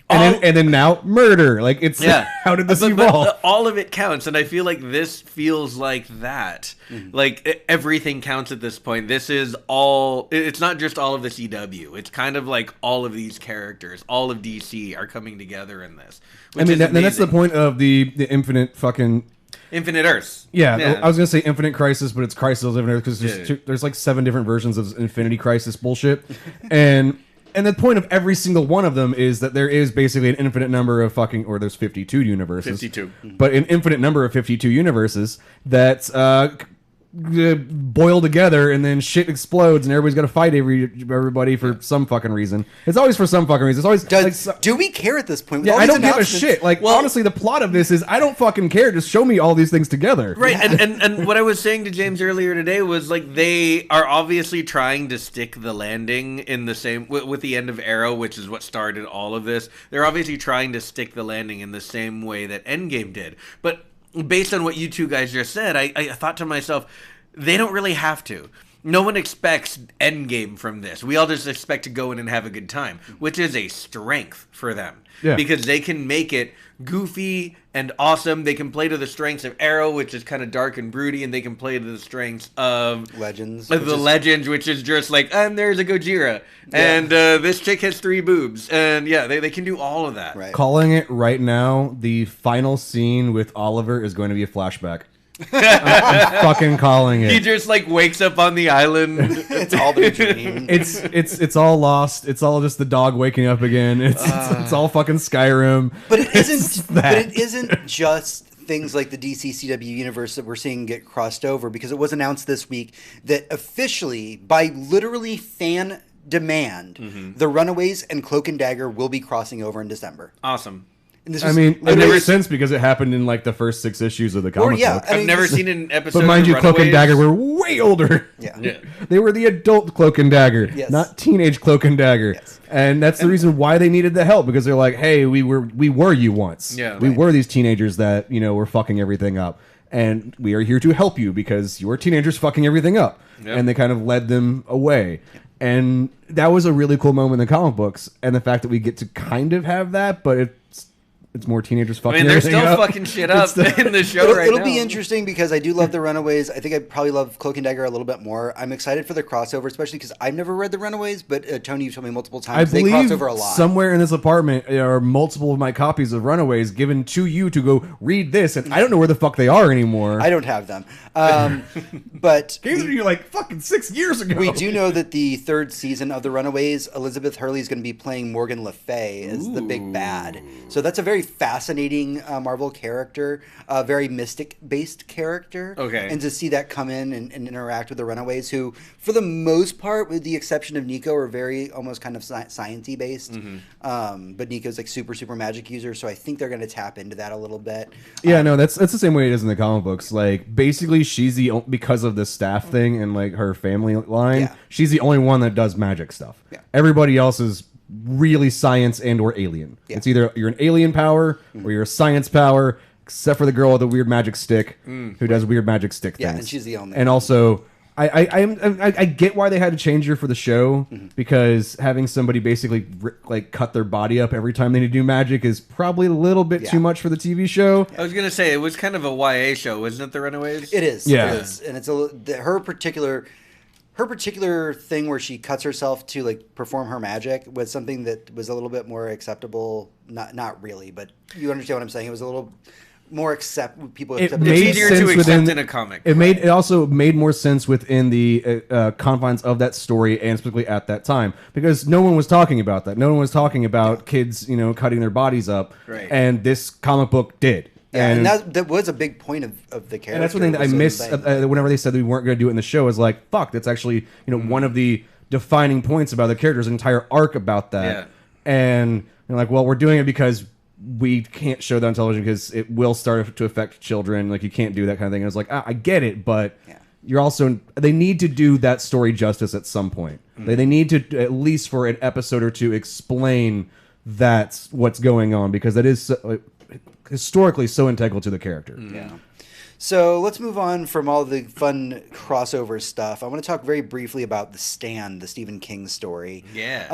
And then now murder. Like it's how did this evolve? But all of it counts, and I feel like this feels like that. Like everything counts at this point. This is all. It's not just all of the CW. It's kind of like all of these characters, all of DC are coming together in this. I mean, that's the point of the infinite fucking. Infinite Earths. Yeah, I was gonna say Infinite Crisis, but it's Crisis of Infinite because there's like 7 different versions of Infinity Crisis bullshit, and the point of every single one of them is that there is basically an infinite number of fucking, or there's 52 universes. 52. But an infinite number of 52 universes that boil together and then shit explodes and everybody's got to fight everybody for some fucking reason. It's always for some fucking reason. It's always Do we care at this point? With yeah, all I these don't give a announcements? shit. Like, honestly, the plot of this is I don't fucking care. Just show me all these things together. Right, and what I was saying to James earlier today was like they are obviously trying to stick the landing in the same with the end of Arrow, which is what started all of this. They're obviously trying to stick the landing in the same way that Endgame did. But based on what you two guys just said, I thought to myself, they don't really have to. No one expects Endgame from this. We all just expect to go in and have a good time, which is a strength for them. Yeah. Because they can make it goofy and awesome. They can play to the strengths of Arrow, which is kind of dark and broody, and they can play to the strengths of Legends, Legends, which is just like, and there's a Gojira, and this chick has 3 boobs, and yeah, they can do all of that. Right. Calling it right now, the final scene with Oliver is going to be a flashback. I'm fucking calling it. He just like wakes up on the island. It's all the dream. It's all lost. It's all just the dog waking up again. It's all fucking Skyrim. But it It's isn't. that. But it isn't just things like the DC CW universe that we're seeing get crossed over, because it was announced this week that officially, by literally fan demand, the Runaways and Cloak and Dagger will be crossing over in December. Awesome. And this I was mean, it literally- makes sense because it happened in like the first 6 issues of the comic yeah, book. I mean, I've never this- seen an episode. But mind of you, Cloak and Runaways. Dagger were way older. Yeah. Yeah. They were the adult Cloak and Dagger, Yes. not teenage Cloak and Dagger. Yes. And that's the reason why they needed the help, because they're like, hey, we were you once. Yeah. We Right. were these teenagers that, were fucking everything up. And we are here to help you because you're teenagers fucking everything up. Yep. And they kind of led them away. And that was a really cool moment in the comic books. And the fact that we get to kind of have that, but it's it's more teenagers I fucking. mean, they're everything still up. fucking shit up in the show right It'll now. be interesting because I do love the Runaways. I think I probably love Cloak and Dagger a little bit more. I'm excited for the crossover, especially because I've never read the Runaways, but Tony, you've told me multiple I times they cross believe over a lot. somewhere in this apartment are multiple of my copies of Runaways given to you to go read this, and I don't know where the fuck they are anymore. I don't have them, but gave them to you like fucking 6 years ago. we do know that the third season of the Runaways, Elizabeth Hurley is going to be playing Morgan Le Fay as the big bad. So that's a very fascinating Marvel character, a very mystic-based character. Okay. And to see that come in and interact with the Runaways, who, for the most part, with the exception of Nico, are very almost kind of science-y based. But Nico's like super magic user, so I think they're going to tap into that a little bit. Yeah, no, that's the same way it is in the comic books. Like, basically, she's because of the staff thing and like her family line, Yeah. she's the only one that does magic stuff. Yeah. Everybody else is really science and or alien. Yeah. It's either you're an alien power or you're a science power, except for the girl with the weird magic stick who does weird magic stick Yeah, things. and she's the only And one. also, I get why they had to change her for the show because having somebody basically like cut their body up every time they need to do magic is probably a little bit Yeah. too much for the TV show. I was gonna say it was kind of a YA show, wasn't it? The Runaways. It is. Yeah. It is. And it's her particular thing where she cuts herself to like perform her magic was something that was a little bit more acceptable. Not really, but you understand what I'm saying. It was a little more people It accepted. It's made easier sense to accept within in a comic. It also made more sense within the confines of that story and specifically at that time because no one was talking about that. No one was talking about kids, cutting their bodies up. Right. And this comic book did. Yeah, and that was a big point of the character. And that's one thing that I miss whenever they said that we weren't going to do it in the show is like, fuck, that's actually, one of the defining points about the character's entire arc about that. Yeah. And like, well, we're doing it because we can't show that on television because it will start to affect children. Like, you can't do that kind of thing. And I was like, I get it, but Yeah. you're also, they need to do that story justice at some point. They need to, at least for an episode or two, explain that's what's going on because that is so, historically so integral to the character. Yeah. So let's move on from all the fun crossover stuff. I want to talk very briefly about The Stand, the Stephen King story. Yeah.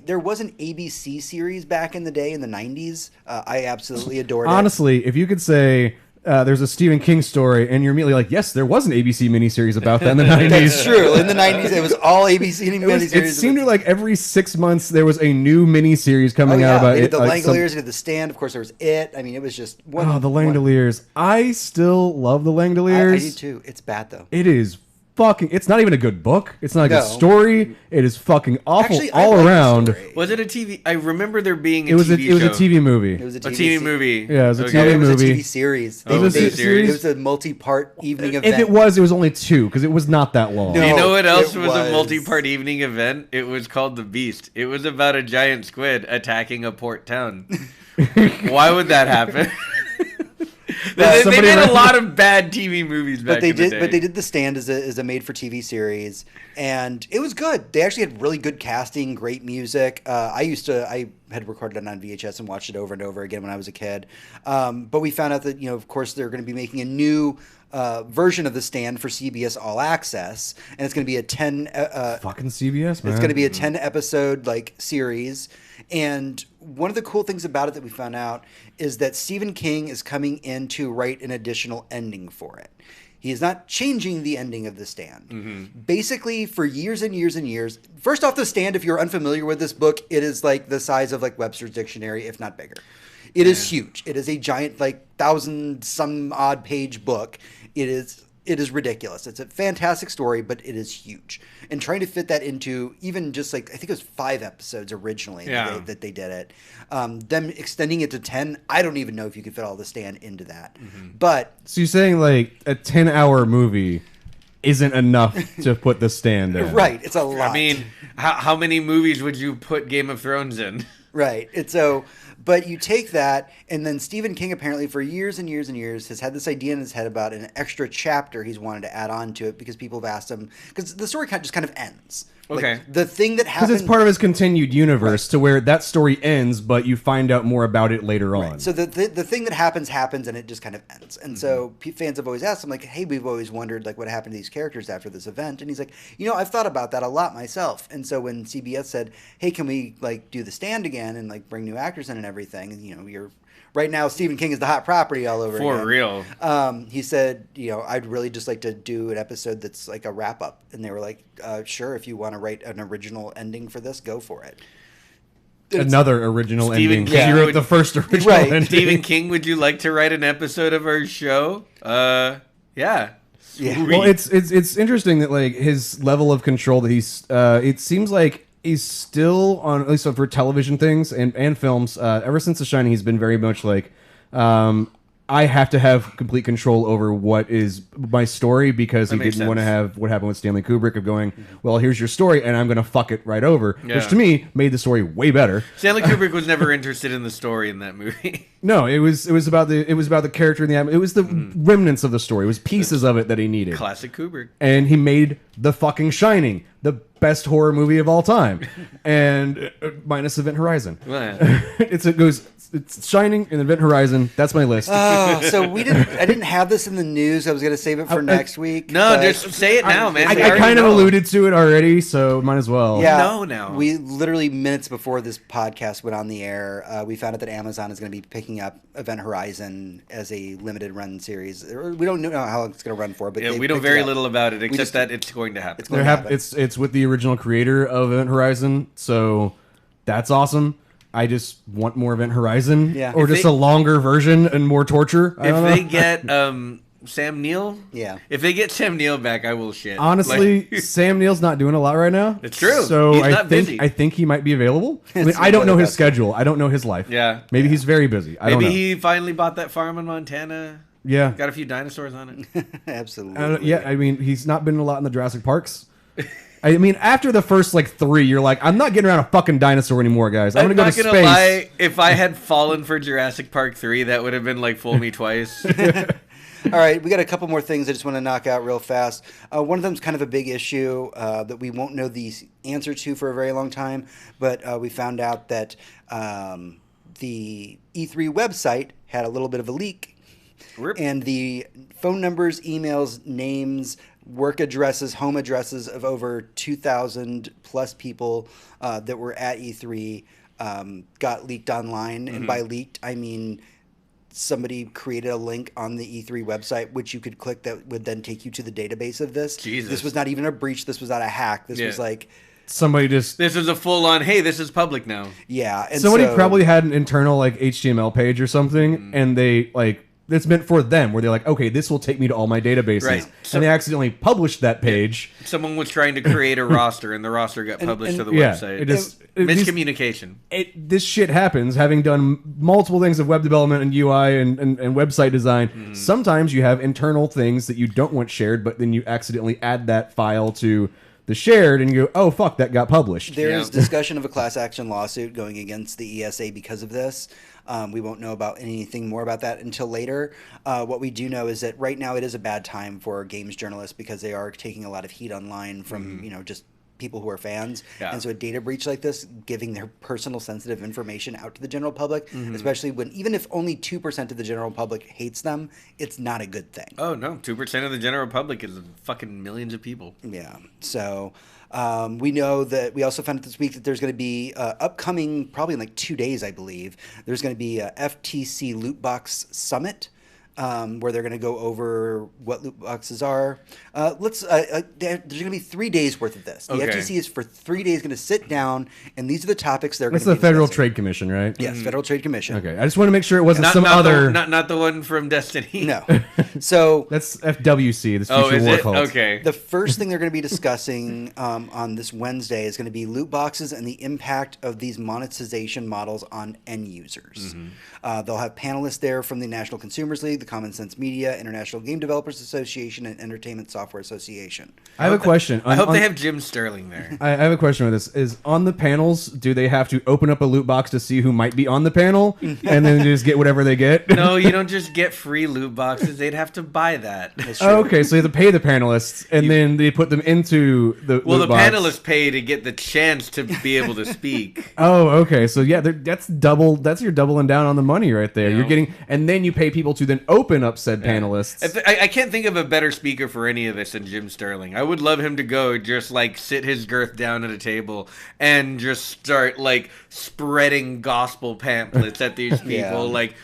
There was an ABC series back in the day in the 90s. I absolutely adored it. Honestly, if you could say there's a Stephen King story, and you're immediately like, yes, there was an ABC miniseries about that in the 90s. That's true. In the 90s, it was all ABC miniseries. It seemed like every 6 months there was a new miniseries coming out about they it. did the like Langoliers, they did The Stand. Of course, there was It. I mean, it was just one. Oh, the Langoliers. I still love the Langoliers. I do too. It's bad though. It is fucking. It's not even a good book. It's not a good No. story. It is fucking awful Actually, I all like the around. story. Was it a TV? I remember there being a It was TV it was a show. TV movie. It was a A TV, TV movie. Yeah, it was a No, TV it was a movie. TV series. Oh, it was a series? It was a multi-part evening event. If it was only 2 because it was not that long. No. You know what else it was a was- multi-part evening event? It was called The Beast. It was about a giant squid attacking a port town. Why would that happen? they somebody made ran- a lot of bad TV movies back But they in the did. day. But they did The Stand as a made-for-TV series, and it was good. They actually had really good casting, great music. I had recorded it on VHS and watched it over and over again when I was a kid. But we found out that of course, they're going to be making a new version of The Stand for CBS All Access, and it's going to be a 10. Fucking CBS, man. It's going to be a 10 episode series. And one of the cool things about it that we found out is that Stephen King is coming in to write an additional ending for it. He is not changing the ending of The Stand. Basically, for years and years and years, first off, The Stand, if you're unfamiliar with this book, it is like the size of like Webster's Dictionary, if not bigger. It is huge. It is a giant, 1,000 some odd page book. It is ridiculous. It's a fantastic story, but it is huge. And trying to fit that into even just I think it was 5 episodes originally that they did it. Them extending it to 10, I don't even know if you could fit all The Stand into that. But So you're saying like a 10-hour movie isn't enough to put The Stand in? right, it's a lot. I mean, how many movies would you put Game of Thrones in? Right. But you take that, and then Stephen King apparently for years and years and years has had this idea in his head about an extra chapter he's wanted to add on to it because people have asked him, because the story just kind of ends. Okay. Like, the thing that Because happened... it's part of his continued universe to where that story ends, but you find out more about it later on. So the thing that happens and it just kind of ends. And so fans have always asked him, like, hey, we've always wondered, like, what happened to these characters after this event. And he's like, I've thought about that a lot myself. And so when CBS said, hey, can we, like, do The Stand again and, like, bring new actors in and everything, and, you're... Right now, Stephen King is the hot property all over For again. real. He said, I'd really just like to do an episode that's like a wrap up. And they were like, sure, if you want to write an original ending for this, go for it. Another original Stephen ending. King Because you wrote would- the first original Right. ending. Stephen King, would you like to write an episode of our show? Yeah. Yeah. Well, it's interesting that like his level of control that he's. It seems like he's still on, at least for television things and films. Ever since The Shining, he's been very much like, I have to have complete control over what is my story, because he That makes didn't want to sense. have what happened with Stanley Kubrick of going, well, here's your story and I'm going to fuck it right over, which Yeah. to me made the story way better. Stanley Kubrick was never interested in the story in that movie. No, it was about the character in the it was the remnants of the story. It was pieces of it that he needed. Classic Kubrick. And he made The fucking Shining, the best horror movie of all time, and minus Event Horizon. Well, It's Shining and Event Horizon. That's my list. Oh, so I didn't have this in the news. I was going to save it for next week. no, but- just say it now, man. I We already kind of know. alluded to it already, so might as well. Yeah, know now. We literally minutes before this podcast went on the air, we found out that Amazon is going to be picking up Event Horizon as a limited run series. We don't know how long it's going to run for, but Yeah, they we know picked it very up. little about it, except just- that it's going to happen. It's going to happen. It's with the original creator of Event Horizon, so that's awesome. I just want more Event Horizon, Yeah. or If just they- a longer version and more torture. I don't If know. they get Sam Neill, Yeah. If they get Sam Neill back, I will shit. Honestly, Like- Sam Neill's not doing a lot right now. It's true. So He's I not think busy. I think he might be available. I mean, It's I don't know really his best. schedule. I don't know his life. Yeah. Maybe he's very busy. I don't maybe know. he finally bought that farm in Montana. Yeah. Got a few dinosaurs on it. Absolutely. Yeah, I mean, he's not been a lot in the Jurassic Parks. I mean, after the first like 3, you're like, I'm not getting around a fucking dinosaur anymore, guys. I'm I'm gonna not go to gonna space. lie. If I had fallen for Jurassic Park 3, that would have been like fool me twice. All right, we got a couple more things I just want to knock out real fast. One of them is kind of a big issue that we won't know the answer to for a very long time, but we found out that the E3 website had a little bit of a leak, Rip. and the phone numbers, emails, names, work addresses, home addresses of over 2,000 plus people that were at E3 got leaked online, and by leaked, I mean somebody created a link on the E3 website which you could click that would then take you to the database of this. Jesus. This was not even a breach. This was not a hack. This was Yeah. like, Somebody just This is a full-on. Hey, this is public now. yeah. And somebody so- probably had an internal like HTML page or something, and they like it's meant for them, where they're like, okay, this will take me to all my databases, Right. So- and they accidentally published that page. Someone was trying to create a roster, and the roster got published to the Yeah, website. it just these- Miscommunication. this shit happens. Having done multiple things of web development and UI and website design, sometimes you have internal things that you don't want shared, but then you accidentally add that file to the shared, and you go, oh fuck, that got published. There Yeah. is discussion of a class action lawsuit going against the ESA because of this. We won't know about anything more about that until later. What we do know is that right now it is a bad time for games journalists because they are taking a lot of heat online from just people who are fans. Yeah. And so a data breach like this, giving their personal sensitive information out to the general public, especially when even if only 2% of the general public hates them, it's not a good thing. Oh no, 2% of the general public is fucking millions of people. Yeah. So we know that we also found out this week that there's going to be upcoming, probably in like 2 days, I believe, there's going to be a FTC Loot Box Summit. Where they're going to go over what loot boxes are. There's going to be 3 days worth of this. The Okay. FTC is for 3 days going to sit down, and these are the topics they're going That's to the be Federal discussing. Trade Commission, right? Yes, Federal Trade Commission. Okay, I just want to make sure it wasn't Not, some not other. not the one from Destiny. No. So That's FWC. This Oh, Future is War it? Cult. Okay. the first thing they're going to be discussing on this Wednesday is going to be loot boxes and the impact of these monetization models on end users. They'll have panelists there from the National Consumers League, the Common Sense Media, International Game Developers Association, and Entertainment Software Association. I have a question. I hope they have Jim Sterling there. I have a question with this. Is on the panels, do they have to open up a loot box to see who might be on the panel and then just get whatever they get? No, you don't just get free loot boxes. They'd have to buy that. Oh, okay, so you have to pay the panelists, and then they put them into the loot box. Panelists pay to get the chance to be able to speak. Oh, okay. So yeah, that's double. That's your doubling down on the money right there. You're getting, and then you pay people to then open up said panelists. I can't think of a better speaker for any of this than Jim Sterling. I would love him to go just like sit his girth down at a table and just start like spreading gospel pamphlets at these people. Like,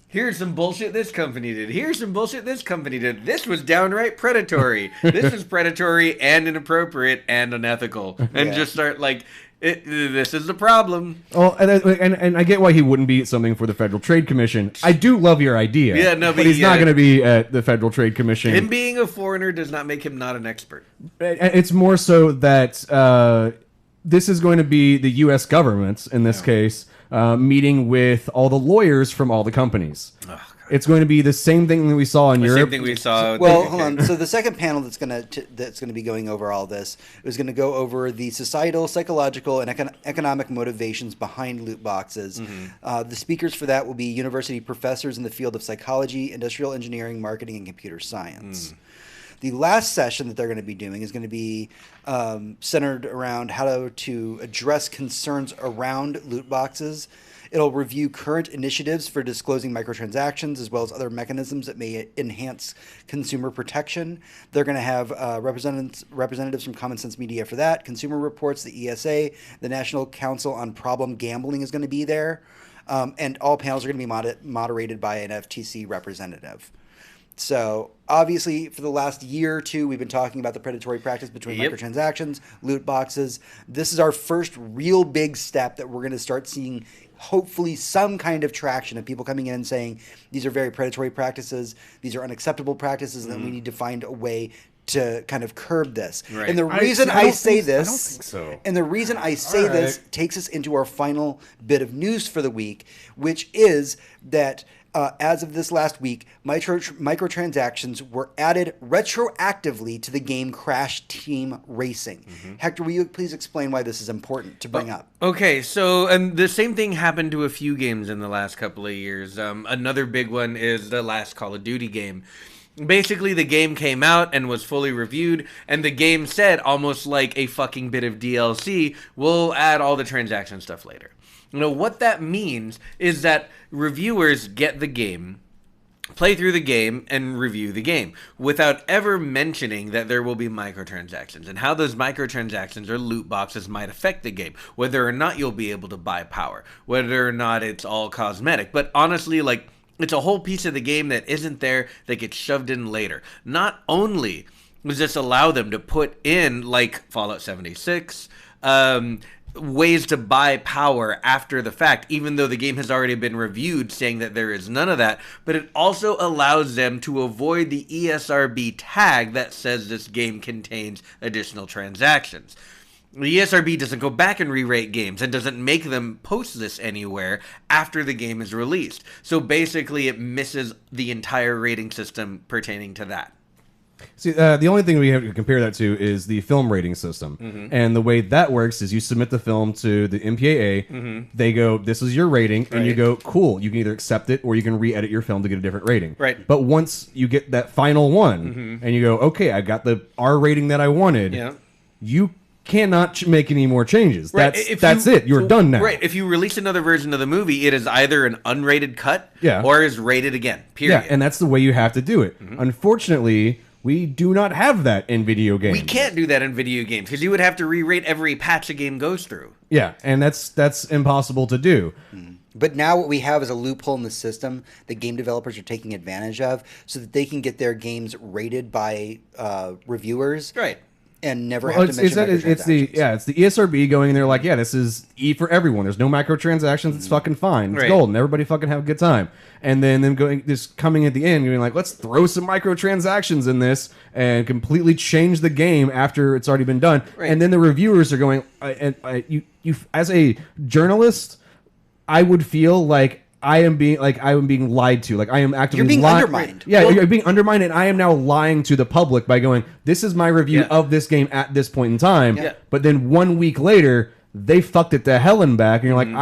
here's some bullshit this company did. Here's some bullshit this company did. This was downright predatory. This is predatory and inappropriate and unethical. And just start like, this is the problem. Well, and I get why he wouldn't be something for the Federal Trade Commission. I do love your idea. Yeah, no, but he's not going to be at the Federal Trade Commission. Him being a foreigner does not make him not an expert. It's more so that this is going to be the U.S. government, in this case, meeting with all the lawyers from all the companies. It's going to be the same thing that we saw in Europe. Same thing we saw. Well, hold on. So the second panel that's going to be going over all this is going to go over the societal, psychological, and economic motivations behind loot boxes. The speakers for that will be university professors in the field of psychology, industrial engineering, marketing, and computer science. The last session that they're going to be doing is going to be centered around how to address concerns around loot boxes. It'll review current initiatives for disclosing microtransactions as well as other mechanisms that may enhance consumer protection. They're going to have representatives from Common Sense Media for that. Consumer Reports, the ESA, the National Council on Problem Gambling is going to be there. And all panels are going to be moderated by an FTC representative. So obviously, for the last year or two, we've been talking about the predatory practice between microtransactions, loot boxes. This is our first real big step that we're going to start seeing, hopefully, some kind of traction of people coming in and saying, these are very predatory practices, these are unacceptable practices, and we need to find a way to kind of curb this. Right. And the reason I say this, I don't think so. And the reason I say this takes us into our final bit of news for the week, which is that as of this last week, microtransactions were added retroactively to the game Crash Team Racing. Hector, will you please explain why this is important to bring up? Okay, so the same thing happened to a few games in the last couple of years. Another big one is the last Call of Duty game. Basically, the game came out and was fully reviewed, and the game said, almost like a fucking bit of DLC, we'll add all the transaction stuff later. You know, what that means is that reviewers get the game, play through the game, and review the game without ever mentioning that there will be microtransactions and how those microtransactions or loot boxes might affect the game, whether or not you'll be able to buy power, whether or not it's all cosmetic. But honestly, like, it's a whole piece of the game that isn't there that gets shoved in later. Not only does this allow them to put in, like Fallout 76, ways to buy power after the fact, even though the game has already been reviewed saying that there is none of that, but it also allows them to avoid the ESRB tag that says this game contains additional transactions. The ESRB doesn't go back and re-rate games and doesn't make them post this anywhere after the game is released. So basically it misses the entire rating system pertaining to that. See, the only thing we have to compare that to is the film rating system. And the way that works is you submit the film to the MPAA, they go, this is your rating, and you go, cool, you can either accept it or you can re-edit your film to get a different rating. Right. But once you get that final one, and you go, okay, I got the R rating that I wanted, you cannot make any more changes. Right. That's it. You're done now. Right. If you release another version of the movie, it is either an unrated cut or is rated again, period. Yeah, and that's the way you have to do it. Unfortunately, we do not have that in video games. We can't do that in video games because you would have to re-rate every patch a game goes through. Yeah, and that's impossible to do. But now what we have is a loophole in the system that game developers are taking advantage of so that they can get their games rated by reviewers. Right. And never have to mention microtransactions. It's the ESRB going in there like, yeah, this is E for everyone. There's no microtransactions. It's fucking fine. It's golden. Everybody fucking have a good time. And then them coming at the end, going like, let's throw some microtransactions in this and completely change the game after it's already been done. Right. And then the reviewers are going, you as a journalist, I would feel like I am being lied to. Like I am actively You're being undermined. Yeah, Well- you're being undermined, and I am now lying to the public by going, "This is my review Yeah. of this game at this point in time." Yeah. But then 1 week later, they fucked it to hell and back, and you're like,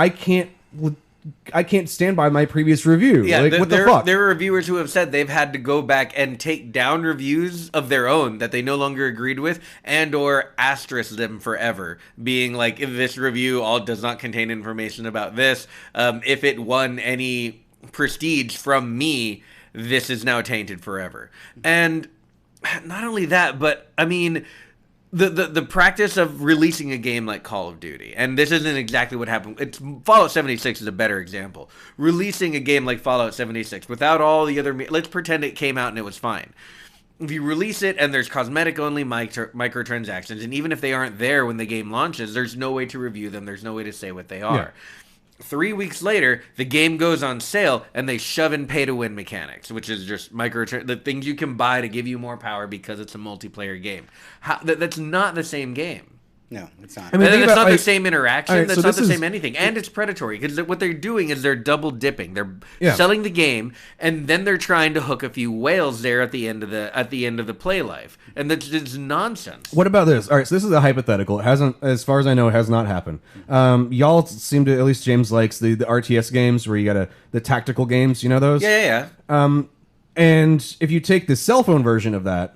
I can't stand by my previous review. Yeah, like, what the fuck? There are reviewers who have said they've had to go back and take down reviews of their own that they no longer agreed with, and or asterisk them forever, being like, if this review all does not contain information about this, if it won any prestige from me, this is now tainted forever. And not only that, but I mean, the practice of releasing a game like Call of Duty, and this isn't exactly what happened. It's Fallout 76 is a better example. Releasing a game like Fallout 76 without all the other, let's pretend it came out and it was fine. If you release it and there's cosmetic only microtransactions, and even if they aren't there when the game launches, there's no way to review them. There's no way to say what they are. Yeah. 3 weeks later, the game goes on sale, and they shove in pay-to-win mechanics, which is just the things you can buy to give you more power because it's a multiplayer game. That's not the same game. No, it's not. I mean, think That's about, not the like- same interaction. All right, That's so not the this same is- anything. And it's predatory because what they're doing is they're double dipping. They're Yeah. selling the game, and then they're trying to hook a few whales there at the end of the play life, and that's just nonsense. What about this? All right, so this is a hypothetical. It hasn't, as far as I know, it has not happened. Y'all seem to, at least James likes the RTS games where you got the tactical games. You know those? Yeah. And if you take the cell phone version of that,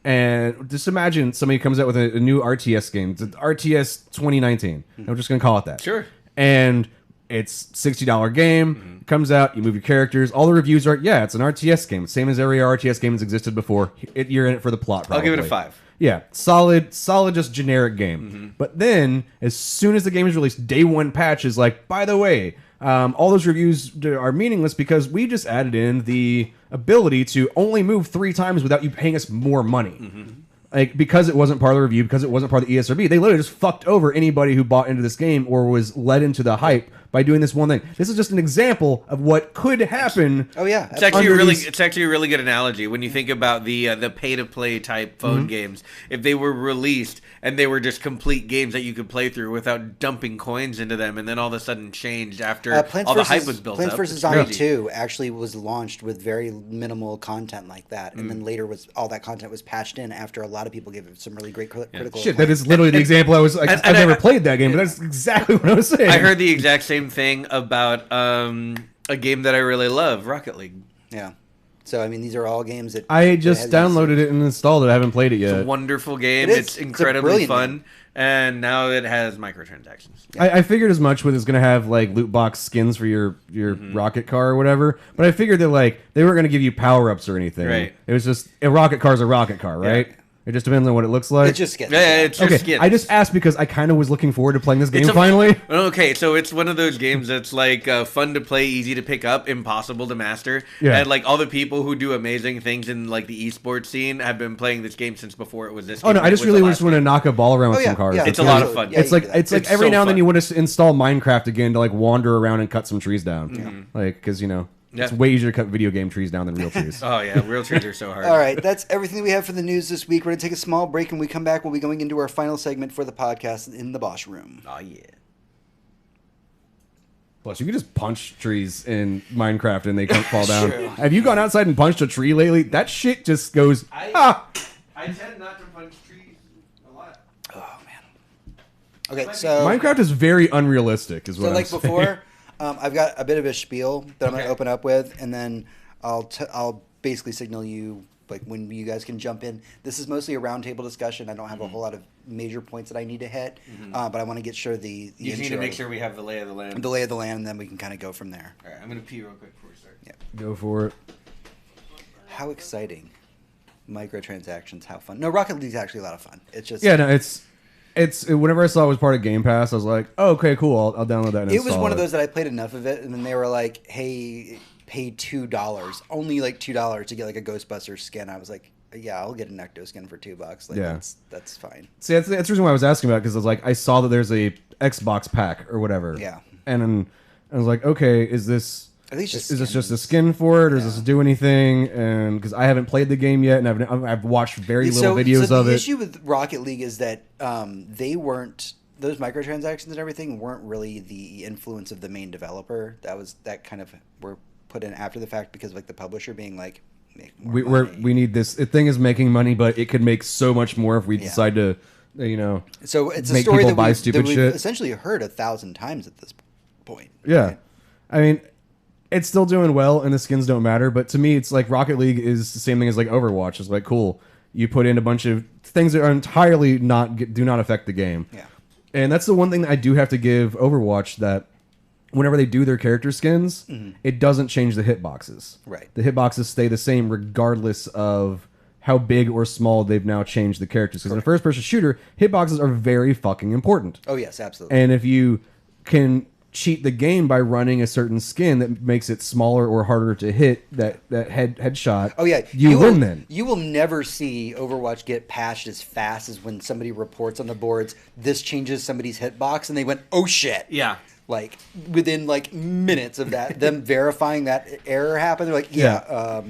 and just imagine somebody comes out with a new RTS game. It's RTS 2019. I'm just going to call it that. Sure. And it's $60 game. Comes out, you move your characters. All the reviews are, yeah, it's an RTS game. Same as every RTS game that's existed before. You're in it for the plot, I'll probably. give it a 5. Yeah, solid, just generic game. But then, as soon as the game is released, day one patch is like, by the way, all those reviews are meaningless because we just added in the ability to only move 3 times without you paying us more money. Like, because it wasn't part of the review, because it wasn't part of the ESRB, they literally just fucked over anybody who bought into this game or was led into the hype by doing this one thing. This is just an example of what could happen. Oh yeah, It's actually a Under really these- it's actually a really good analogy when you think about the pay to play type phone games. If they were released and they were just complete games that you could play through without dumping coins into them, and then all of a sudden changed after Plants all the vs. hype was built Plants up. vs. It's Zombie crazy. 2 actually was launched with very minimal content like that, and then later was all that content was patched in after a lot of people gave it some really great critical. Shit, that is literally the example I was like, and I've never I- played that game, but that's exactly what I was saying. I heard the exact same thing about a game that I really love, Rocket League. Yeah. So I mean, these are all games that I just that has- downloaded it and installed it. I haven't played it It's a yet. wonderful game. It is. It's It's a incredibly brilliant fun, game. and now it has microtransactions. I figured as much with it's going to have like loot box skins for your rocket car or whatever, but I figured that like they weren't going to give you power ups or anything. Right. It was just a rocket car's a rocket car, right? Yeah. It just depends on what it looks like. It just gets Yeah, it's just okay. skins. I just asked because I kind of was looking forward to playing this game It's a- finally. Okay, so it's one of those games that's like fun to play, easy to pick up, impossible to master. Yeah. And like all the people who do amazing things in like the esports scene have been playing this game since before it was this. Oh game, no, I right, just with really the just last want to knock a ball around with Oh, yeah, some cars. yeah. It's a lot of fun. Yeah, It's you like can do that. it's like It's every so now and then fun. you want to install Minecraft again to like wander around and cut some trees down, like because it's Yeah. way easier to cut video game trees down than real trees. Oh yeah, real trees are so hard. All right, that's everything we have for the news this week. We're going to take a small break, and when we come back, we'll be going into our final segment for the podcast in the Bosch Room. Oh yeah. Plus, you can just punch trees in Minecraft and they don't fall down. True. Have you gone outside and punched a tree lately? That shit just goes. I tend not to punch trees a lot. Oh man. Okay, so Minecraft is very unrealistic, is what so I'm like saying. before, I've got a bit of a spiel that I'm going Okay. to open up with, and then I'll basically signal you like when you guys can jump in. This is mostly a roundtable discussion. I don't have a whole lot of major points that I need to hit, but I want to get sure the You just need to intro- make sure we have the lay of the land. the lay of the land, and then we can kind of go from there. All right, I'm gonna pee real quick before we start. Yeah. Go for it. How exciting! Microtransactions, how fun! No, Rocket League's actually a lot of fun. It's just Yeah, no, it's whenever I saw it was part of Game Pass, I was like, oh, okay, cool. I'll download that. And It was install one of those that I played enough of it, and then they were like, "Hey, pay $2, only like $2 to get like a Ghostbusters skin." I was like, "Yeah, I'll get an Ecto skin for $2. Like, Yeah. that's fine." See, that's the reason why I was asking about it, because I was like, I saw that there's a Xbox pack or whatever. Yeah. And then I was like, okay, is this I think it's just is this just a skins. skin for it, or does Yeah. this do anything? And because I haven't played the game yet, and I've watched very little videos so of the it. issue with Rocket League is that they weren't those microtransactions and everything weren't really the influence of the main developer. That kind of were put in after the fact because of like the publisher being like, make more money. we need this. The thing is making money, but it could make so much more if we decide to, So it's a make story people that buy we've, stupid that we've shit. essentially heard 1,000 times at this point. Yeah. right? I mean, it's still doing well, and the skins don't matter. But to me, it's like Rocket League is the same thing as like Overwatch. It's like, cool, you put in a bunch of things that are entirely do not affect the game. Yeah. And that's the one thing that I do have to give Overwatch, that whenever they do their character skins, it doesn't change the hitboxes. Right. The hitboxes stay the same regardless of how big or small they've now changed the characters. Because in a first-person shooter, hitboxes are very fucking important. Oh, yes, absolutely. And if you can cheat the game by running a certain skin that makes it smaller or harder to hit that headshot, Oh yeah, you will, win then. You will never see Overwatch get patched as fast as when somebody reports on the boards, this changes somebody's hitbox, and they went, oh shit. Yeah. Like within like minutes of that, them verifying that error happened, they're like, Yeah,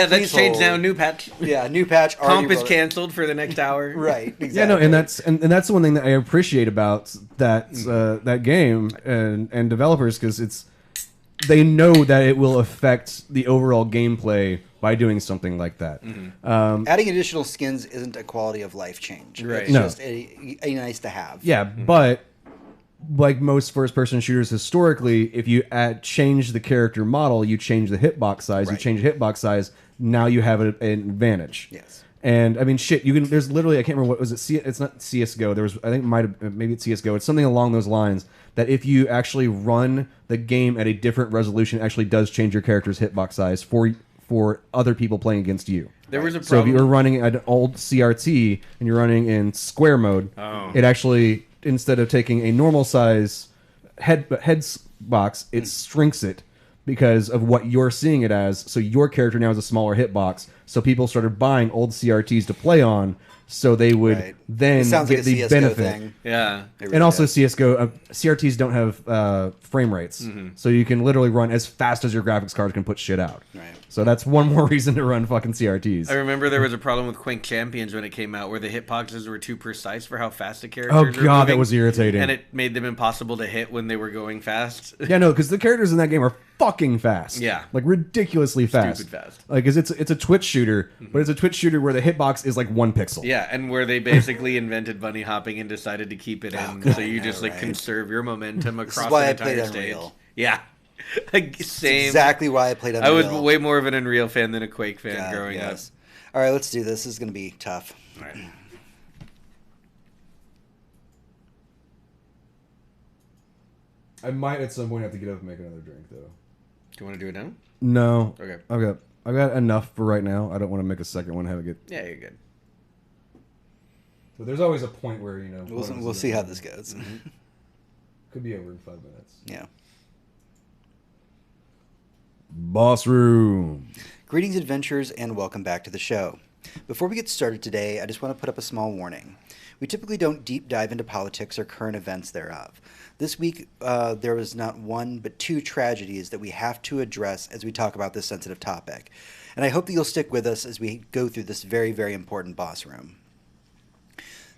that's please changed hold. now. New patch. Yeah, new patch. already Comp is wrote it. canceled for the next hour. Right. Exactly. Yeah, no, and that's the one thing that I appreciate about that that game and developers, because they know that it will affect the overall gameplay by doing something like that. Adding additional skins isn't a quality of life change. Right. It's No. just a nice to have. Yeah, but like most first-person shooters historically, if you change the character model, you change the hitbox size. You Right. change the hitbox size. Now you have an advantage. Yes. And I mean, shit. You can. There's literally. I can't remember what was it. It's not CS:GO. There was. I think it might have. Maybe it's CS:GO. It's something along those lines. That if you actually run the game at a different resolution, it actually does change your character's hitbox size for other people playing against you. There was a So if problem. you're running an old CRT and you're running in square mode, it actually, instead of taking a normal size head box, it shrinks it because of what you're seeing it as. So your character now has a smaller hitbox. So people started buying old CRTs to play on, so they would Right. then It sounds get like a the CS:GO benefit. thing. Yeah. It really And also does. CS:GO, CRTs don't have frame rates, so you can literally run as fast as your graphics card can put shit out. Right. So that's one more reason to run fucking CRTs. I remember there was a problem with Quake Champions when it came out, where the hitboxes were too precise for how fast the characters Oh were god, that moving, was irritating. and it made them impossible to hit when they were going fast. Yeah, no, because the characters in that game are fucking fast. Yeah. like ridiculously fast. Stupid fast. Like, 'cause it's a Twitch shooter, but it's a Twitch shooter where the hitbox is like 1 pixel. Yeah, and where they basically invented bunny hopping and decided to keep it in, God, so you I just know, like right? conserve your momentum across why the I played entire stage. Unreal. Yeah, like, same. Exactly why I played I was Unreal. way more of an Unreal fan than a Quake fan God, growing yes. All right, let's do this. This is going to be tough. up. All right. I might at some point have to get up and make another drink though. Do you want to do it now? No. Okay. I've got enough for right now. I don't want to make a second one. Have it get. Yeah, you're good. But there's always a point where We'll see how this goes. could be over in 5 minutes. Yeah. Boss room. Greetings, adventurers, and welcome back to the show. Before we get started today, I just want to put up a small warning. We typically don't deep dive into politics or current events thereof. This week, there was not one, but 2 tragedies that we have to address as we talk about this sensitive topic. And I hope that you'll stick with us as we go through this very, very important boss room.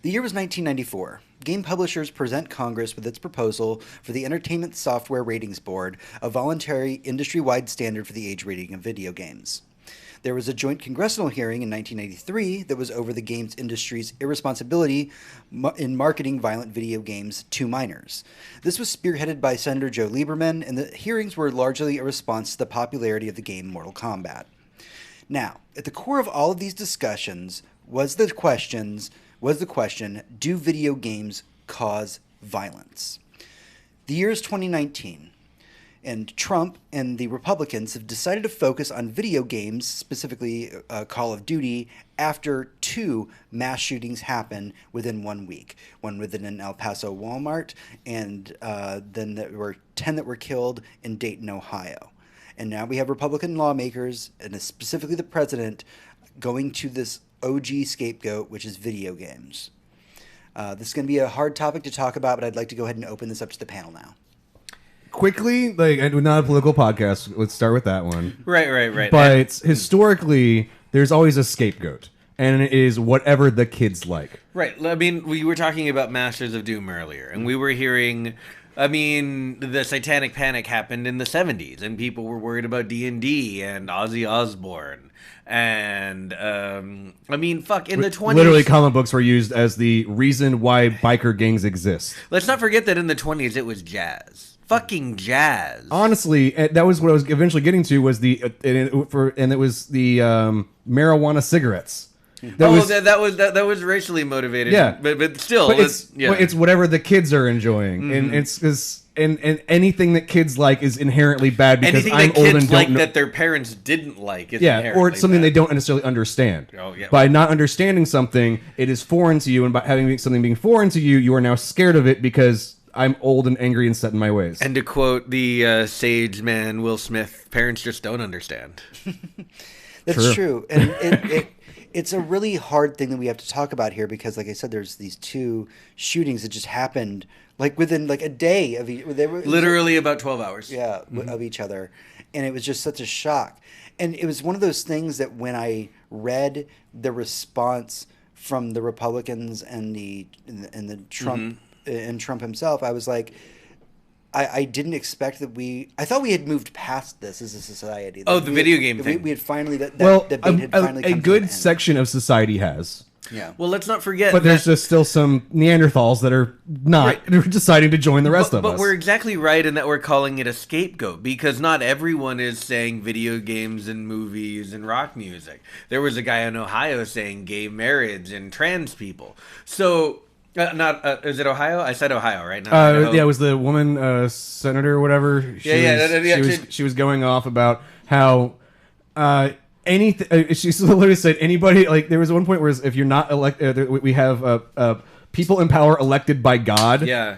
The year was 1994. Game publishers present Congress with its proposal for the Entertainment Software Ratings Board, a voluntary industry-wide standard for the age rating of video games. There was a joint congressional hearing in 1993 that was over the games industry's irresponsibility in marketing violent video games to minors. This was spearheaded by Senator Joe Lieberman, and the hearings were largely a response to the popularity of the game Mortal Kombat. Now, at the core of all of these discussions was the question, do video games cause violence? The year is 2019. And Trump and the Republicans have decided to focus on video games, specifically Call of Duty, after 2 mass shootings happened within 1 week. One within an El Paso Walmart, and then there were 10 that were killed in Dayton, Ohio. And now we have Republican lawmakers, and specifically the president, going to this OG scapegoat, which is video games. This is going to be a hard topic to talk about, but I'd like to go ahead and open this up to the panel now. Quickly, like, and we're not a political podcast. Let's start with that one. Right. But historically, there's always a scapegoat. and it is whatever the kids like. Right. I mean, we were talking about Masters of Doom earlier, and we were hearing. I mean, the Satanic Panic happened in the 70s, and people were worried about D&D and Ozzy Osbourne. And, I mean, fuck, in the 20s... Literally, comic books were used as the reason why biker gangs exist. Let's not forget that in the 20s, it was jazz. Fucking jazz. Honestly, that was what I was eventually getting to, was and it was the marijuana cigarettes. That was racially motivated. Yeah, but still, but it's whatever the kids are enjoying, and it's anything that kids like is inherently bad because anything I'm that old kids and don't like know. that their parents didn't like. Is Or it's something bad. they don't necessarily understand. Oh, yeah. By not understanding something, it is foreign to you, and by having something being foreign to you, you are now scared of it because I'm old and angry and set in my ways. And to quote the sage man Will Smith, parents just don't understand. That's true. And it's a really hard thing that we have to talk about here because, like I said, there's these two shootings that just happened like within like a day of each. They were Literally about 12 hours. Yeah, of each other, and it was just such a shock. And it was one of those things that when I read the response from the Republicans and the Trump and Trump himself, I was like, I didn't expect that I thought we had moved past this as a society. Oh, the video game thing. We had finally, that debate had finally a come to an good end. section of society has. Yeah. Well, let's not forget. But there's just still some Neanderthals that are not deciding to join the rest of us. But we're exactly right in that we're calling it a scapegoat because not everyone is saying video games and movies and rock music. There was a guy in Ohio saying gay marriage and trans people. So... is it Ohio? I said Ohio, right? Not it was the woman senator or whatever. She was going off about how anything. She literally said anybody, like, there was one point where if you're not elected, we have people in power elected by God. Yeah.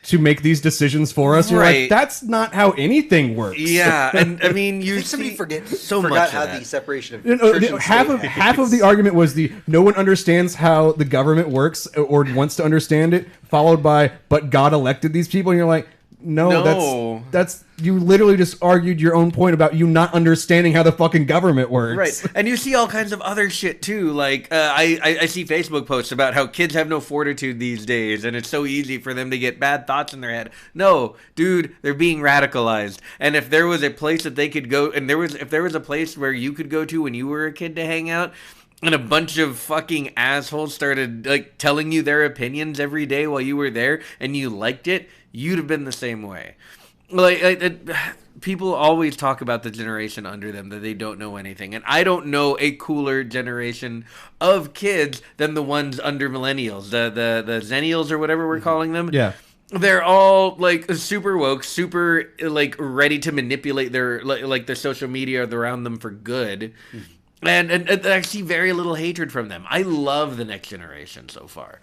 To make these decisions for us, you're like, that's not how anything works. Yeah, and I mean, I think somebody forgot much how of the separation of church and half of the argument was no one understands how the government works or wants to understand it, followed by but God elected these people, and you're like, no. That's you literally just argued your own point about you not understanding how the fucking government works. Right, and you see all kinds of other shit too. Like I see Facebook posts about how kids have no fortitude these days, and it's so easy for them to get bad thoughts in their head. No, dude, they're being radicalized. And if there was a place that they could go, and if there was a place where you could go to when you were a kid to hang out, and a bunch of fucking assholes started like telling you their opinions every day while you were there, and you liked it, you'd have been the same way. Like people always talk about the generation under them that they don't know anything, and I don't know a cooler generation of kids than the ones under millennials, the Zennials or whatever we're calling them. Yeah. They're all like super woke, super like ready to manipulate their their social media around them for good. And I see very little hatred from them. I love the next generation so far.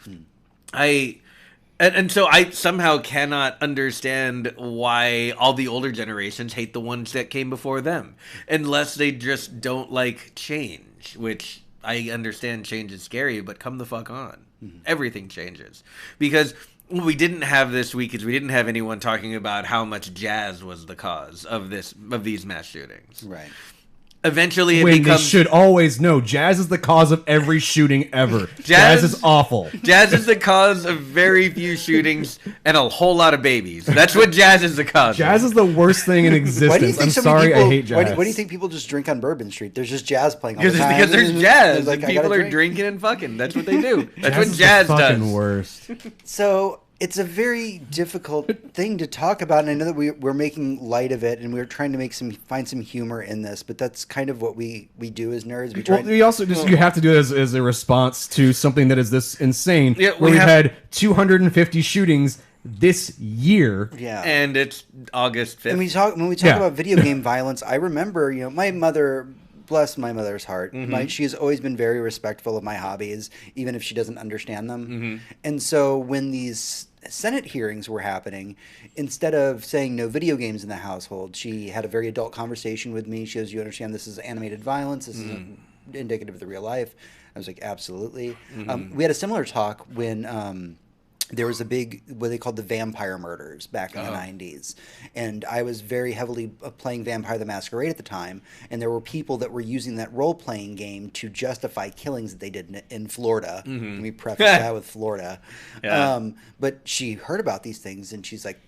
And so I somehow cannot understand why all the older generations hate the ones that came before them. Unless they just don't like change, which I understand change is scary, but come the fuck on. Everything changes. Because what we didn't have this week is we didn't have anyone talking about how much jazz was the cause of these mass shootings. Right. Eventually, They should always know jazz is the cause of every shooting ever. Jazz is awful. Jazz is the cause of very few shootings and a whole lot of babies. That's what jazz is the cause. Jazz is the worst thing in existence. I'm sorry, I hate jazz. Why do you think people just drink on Bourbon Street? There's just jazz playing all the time. Because there's jazz. Like, and people are drinking and fucking. That's what they do. That's what jazz is the does. fucking worst. So it's a very difficult thing to talk about, and I know that we're making light of it, and we're trying to find some humor in this, but that's kind of what we do as nerds. We also you have to do it as a response to something that is this insane. Yeah, we've had 250 shootings this year. Yeah, and it's August 5th. And when we talk about video game violence, I remember, my mother. Bless my mother's heart. She has always been very respectful of my hobbies, even if she doesn't understand them. And so when these Senate hearings were happening, instead of saying no video games in the household, she had a very adult conversation with me. She goes, "You understand this is animated violence. This isn't indicative of the real life." I was like, "Absolutely." We had a similar talk when there was a big, what they called the vampire murders back in the 90s. And I was very heavily playing Vampire the Masquerade at the time. And there were people that were using that role-playing game to justify killings that they did in Florida. Let me preface that with Florida. Yeah. But she heard about these things, and she's like,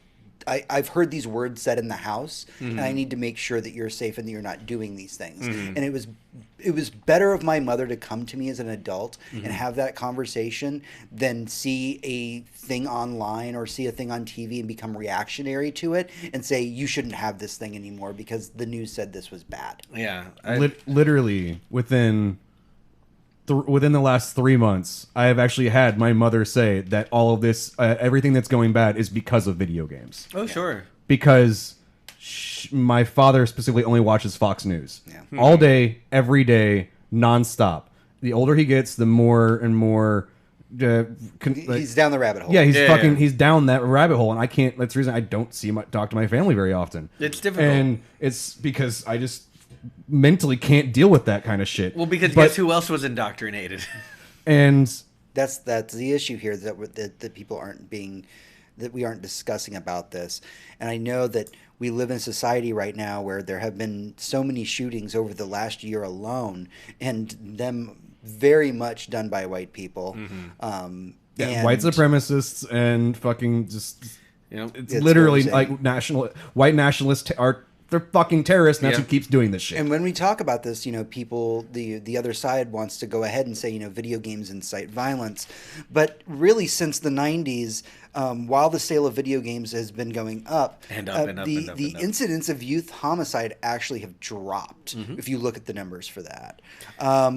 I've heard these words said in the house, and I need to make sure that you're safe and that you're not doing these things. And it was better of my mother to come to me as an adult and have that conversation than see a thing online or see a thing on TV and become reactionary to it and say, you shouldn't have this thing anymore because the news said this was bad. Yeah. Literally within the last 3 months, I have actually had my mother say that all of this, everything that's going bad, is because of video games. Oh, sure. Because my father specifically only watches Fox News all day, every day, nonstop. The older he gets, the more and more He's down the rabbit hole. Yeah, he's down that rabbit hole, and I can't. That's the reason I don't talk to my family very often. It's difficult, and it's because I just mentally can't deal with that kind of shit. Well, because guess who else was indoctrinated? And that's the issue here that people that we aren't discussing about this. And I know that we live in a society right now where there have been so many shootings over the last year alone, and them very much done by white people. And white supremacists and fucking just, it's literally like white nationalists they're fucking terrorists, and that's who keeps doing this shit. And when we talk about this, people, the other side wants to go ahead and say, video games incite violence. But really, since the 90s, while the sale of video games has been going up, the incidence of youth homicide actually have dropped, if you look at the numbers for that.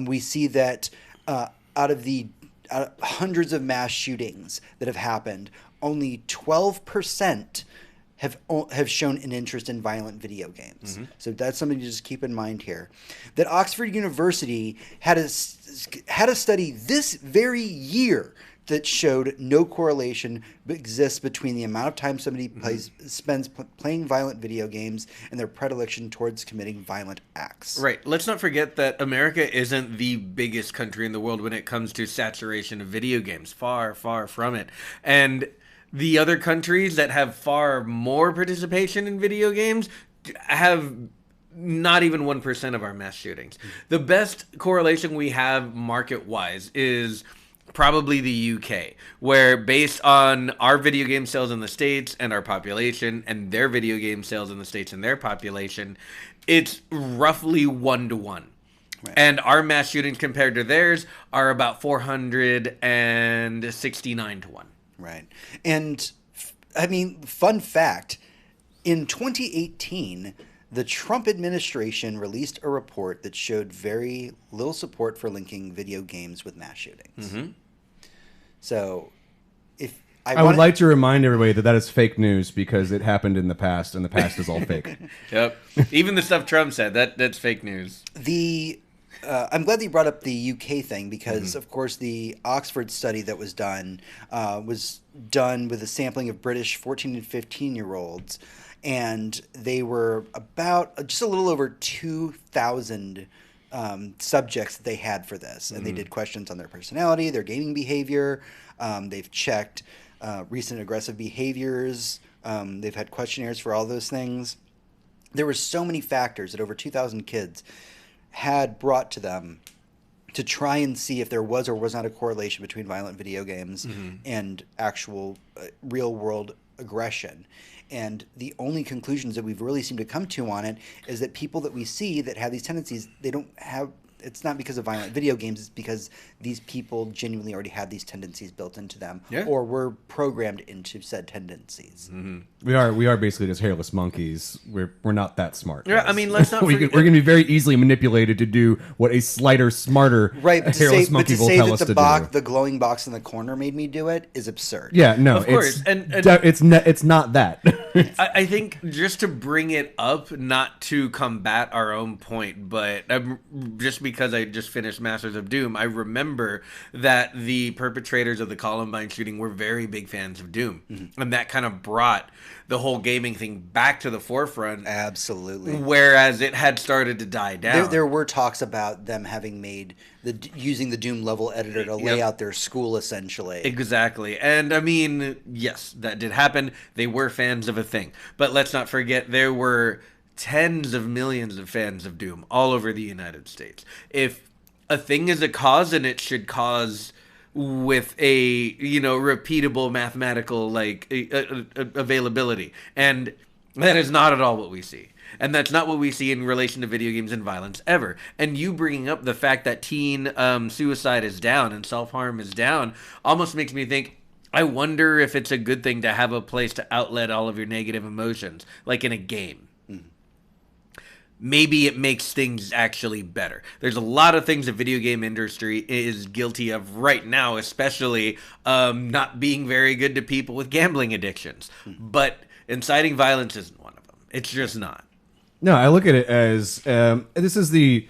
We see that out of the hundreds of mass shootings that have happened, only 12% have shown an interest in violent video games. So that's something to just keep in mind here. That Oxford University had a study this very year that showed no correlation exists between the amount of time somebody spends playing violent video games and their predilection towards committing violent acts. Right. Let's not forget that America isn't the biggest country in the world when it comes to saturation of video games. Far, far from it. And the other countries that have far more participation in video games have not even 1% of our mass shootings. The best correlation we have market-wise is probably the UK, where based on our video game sales in the States and our population and their video game sales in the States and their population, it's roughly 1-to-1. Right. And our mass shootings compared to theirs are about 469-to-1. Right. And, I mean, fun fact, in 2018, the Trump administration released a report that showed very little support for linking video games with mass shootings. So, if I would like to remind everybody that is fake news because it happened in the past, and the past is all fake. Yep. Even the stuff Trump said, that's fake news. I'm glad that you brought up the UK thing because, of course, the Oxford study that was done with a sampling of British 14 and 15-year-olds, and they were about just a little over 2,000 subjects that they had for this. And they did questions on their personality, their gaming behavior. They've checked recent aggressive behaviors. They've had questionnaires for all those things. There were so many factors that over 2,000 kids had brought to them to try and see if there was or was not a correlation between violent video games and actual real-world aggression. And the only conclusions that we've really seemed to come to on it is that people that we see that have these tendencies, they don't have... It's not because of violent video games. It's because these people genuinely already had these tendencies built into them, or were programmed into said tendencies. We are basically just hairless monkeys. We're not that smart. Yeah, I mean, let's not. We're going to be very easily manipulated to do what a slighter, smarter hairless monkey will tell us to do. The glowing box in the corner made me do it is absurd. Yeah, no, of course, it's not that. I think just to bring it up, not to combat our own point, but just because because I just finished Masters of Doom, I remember that the perpetrators of the Columbine shooting were very big fans of Doom. And that kind of brought the whole gaming thing back to the forefront. Absolutely. Whereas it had started to die down. There were talks about them having made using the Doom level editor to lay out their school, essentially. Exactly. And I mean, yes, that did happen. They were fans of a thing. But let's not forget there were tens of millions of fans of Doom all over the United States. If a thing is a cause, and it should cause with a, repeatable mathematical availability. And that is not at all what we see. And that's not what we see in relation to video games and violence ever. And you bringing up the fact that teen suicide is down and self-harm is down almost makes me think, I wonder if it's a good thing to have a place to outlet all of your negative emotions, like in a game. Maybe it makes things actually better. There's a lot of things the video game industry is guilty of right now, especially not being very good to people with gambling addictions. But inciting violence isn't one of them. It's just not. No, I look at it as this is the.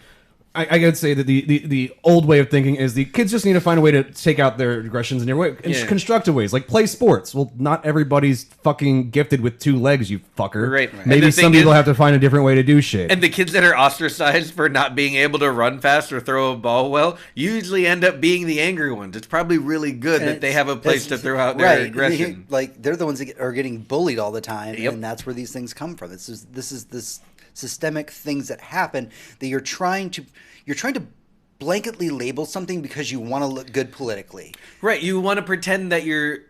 I gotta say that the old way of thinking is the kids just need to find a way to take out their aggressions in constructive ways, like play sports. Well, not everybody's fucking gifted with 2 legs, you fucker. Right. Maybe some people have to find a different way to do shit. And the kids that are ostracized for not being able to run fast or throw a ball well usually end up being the angry ones. It's probably really good that they have a place to throw out their aggression. They're the ones that are getting bullied all the time, and that's where these things come from. This is systemic things that happen that you're trying to blanketly label something because you want to look good politically. Right. You want to pretend that you're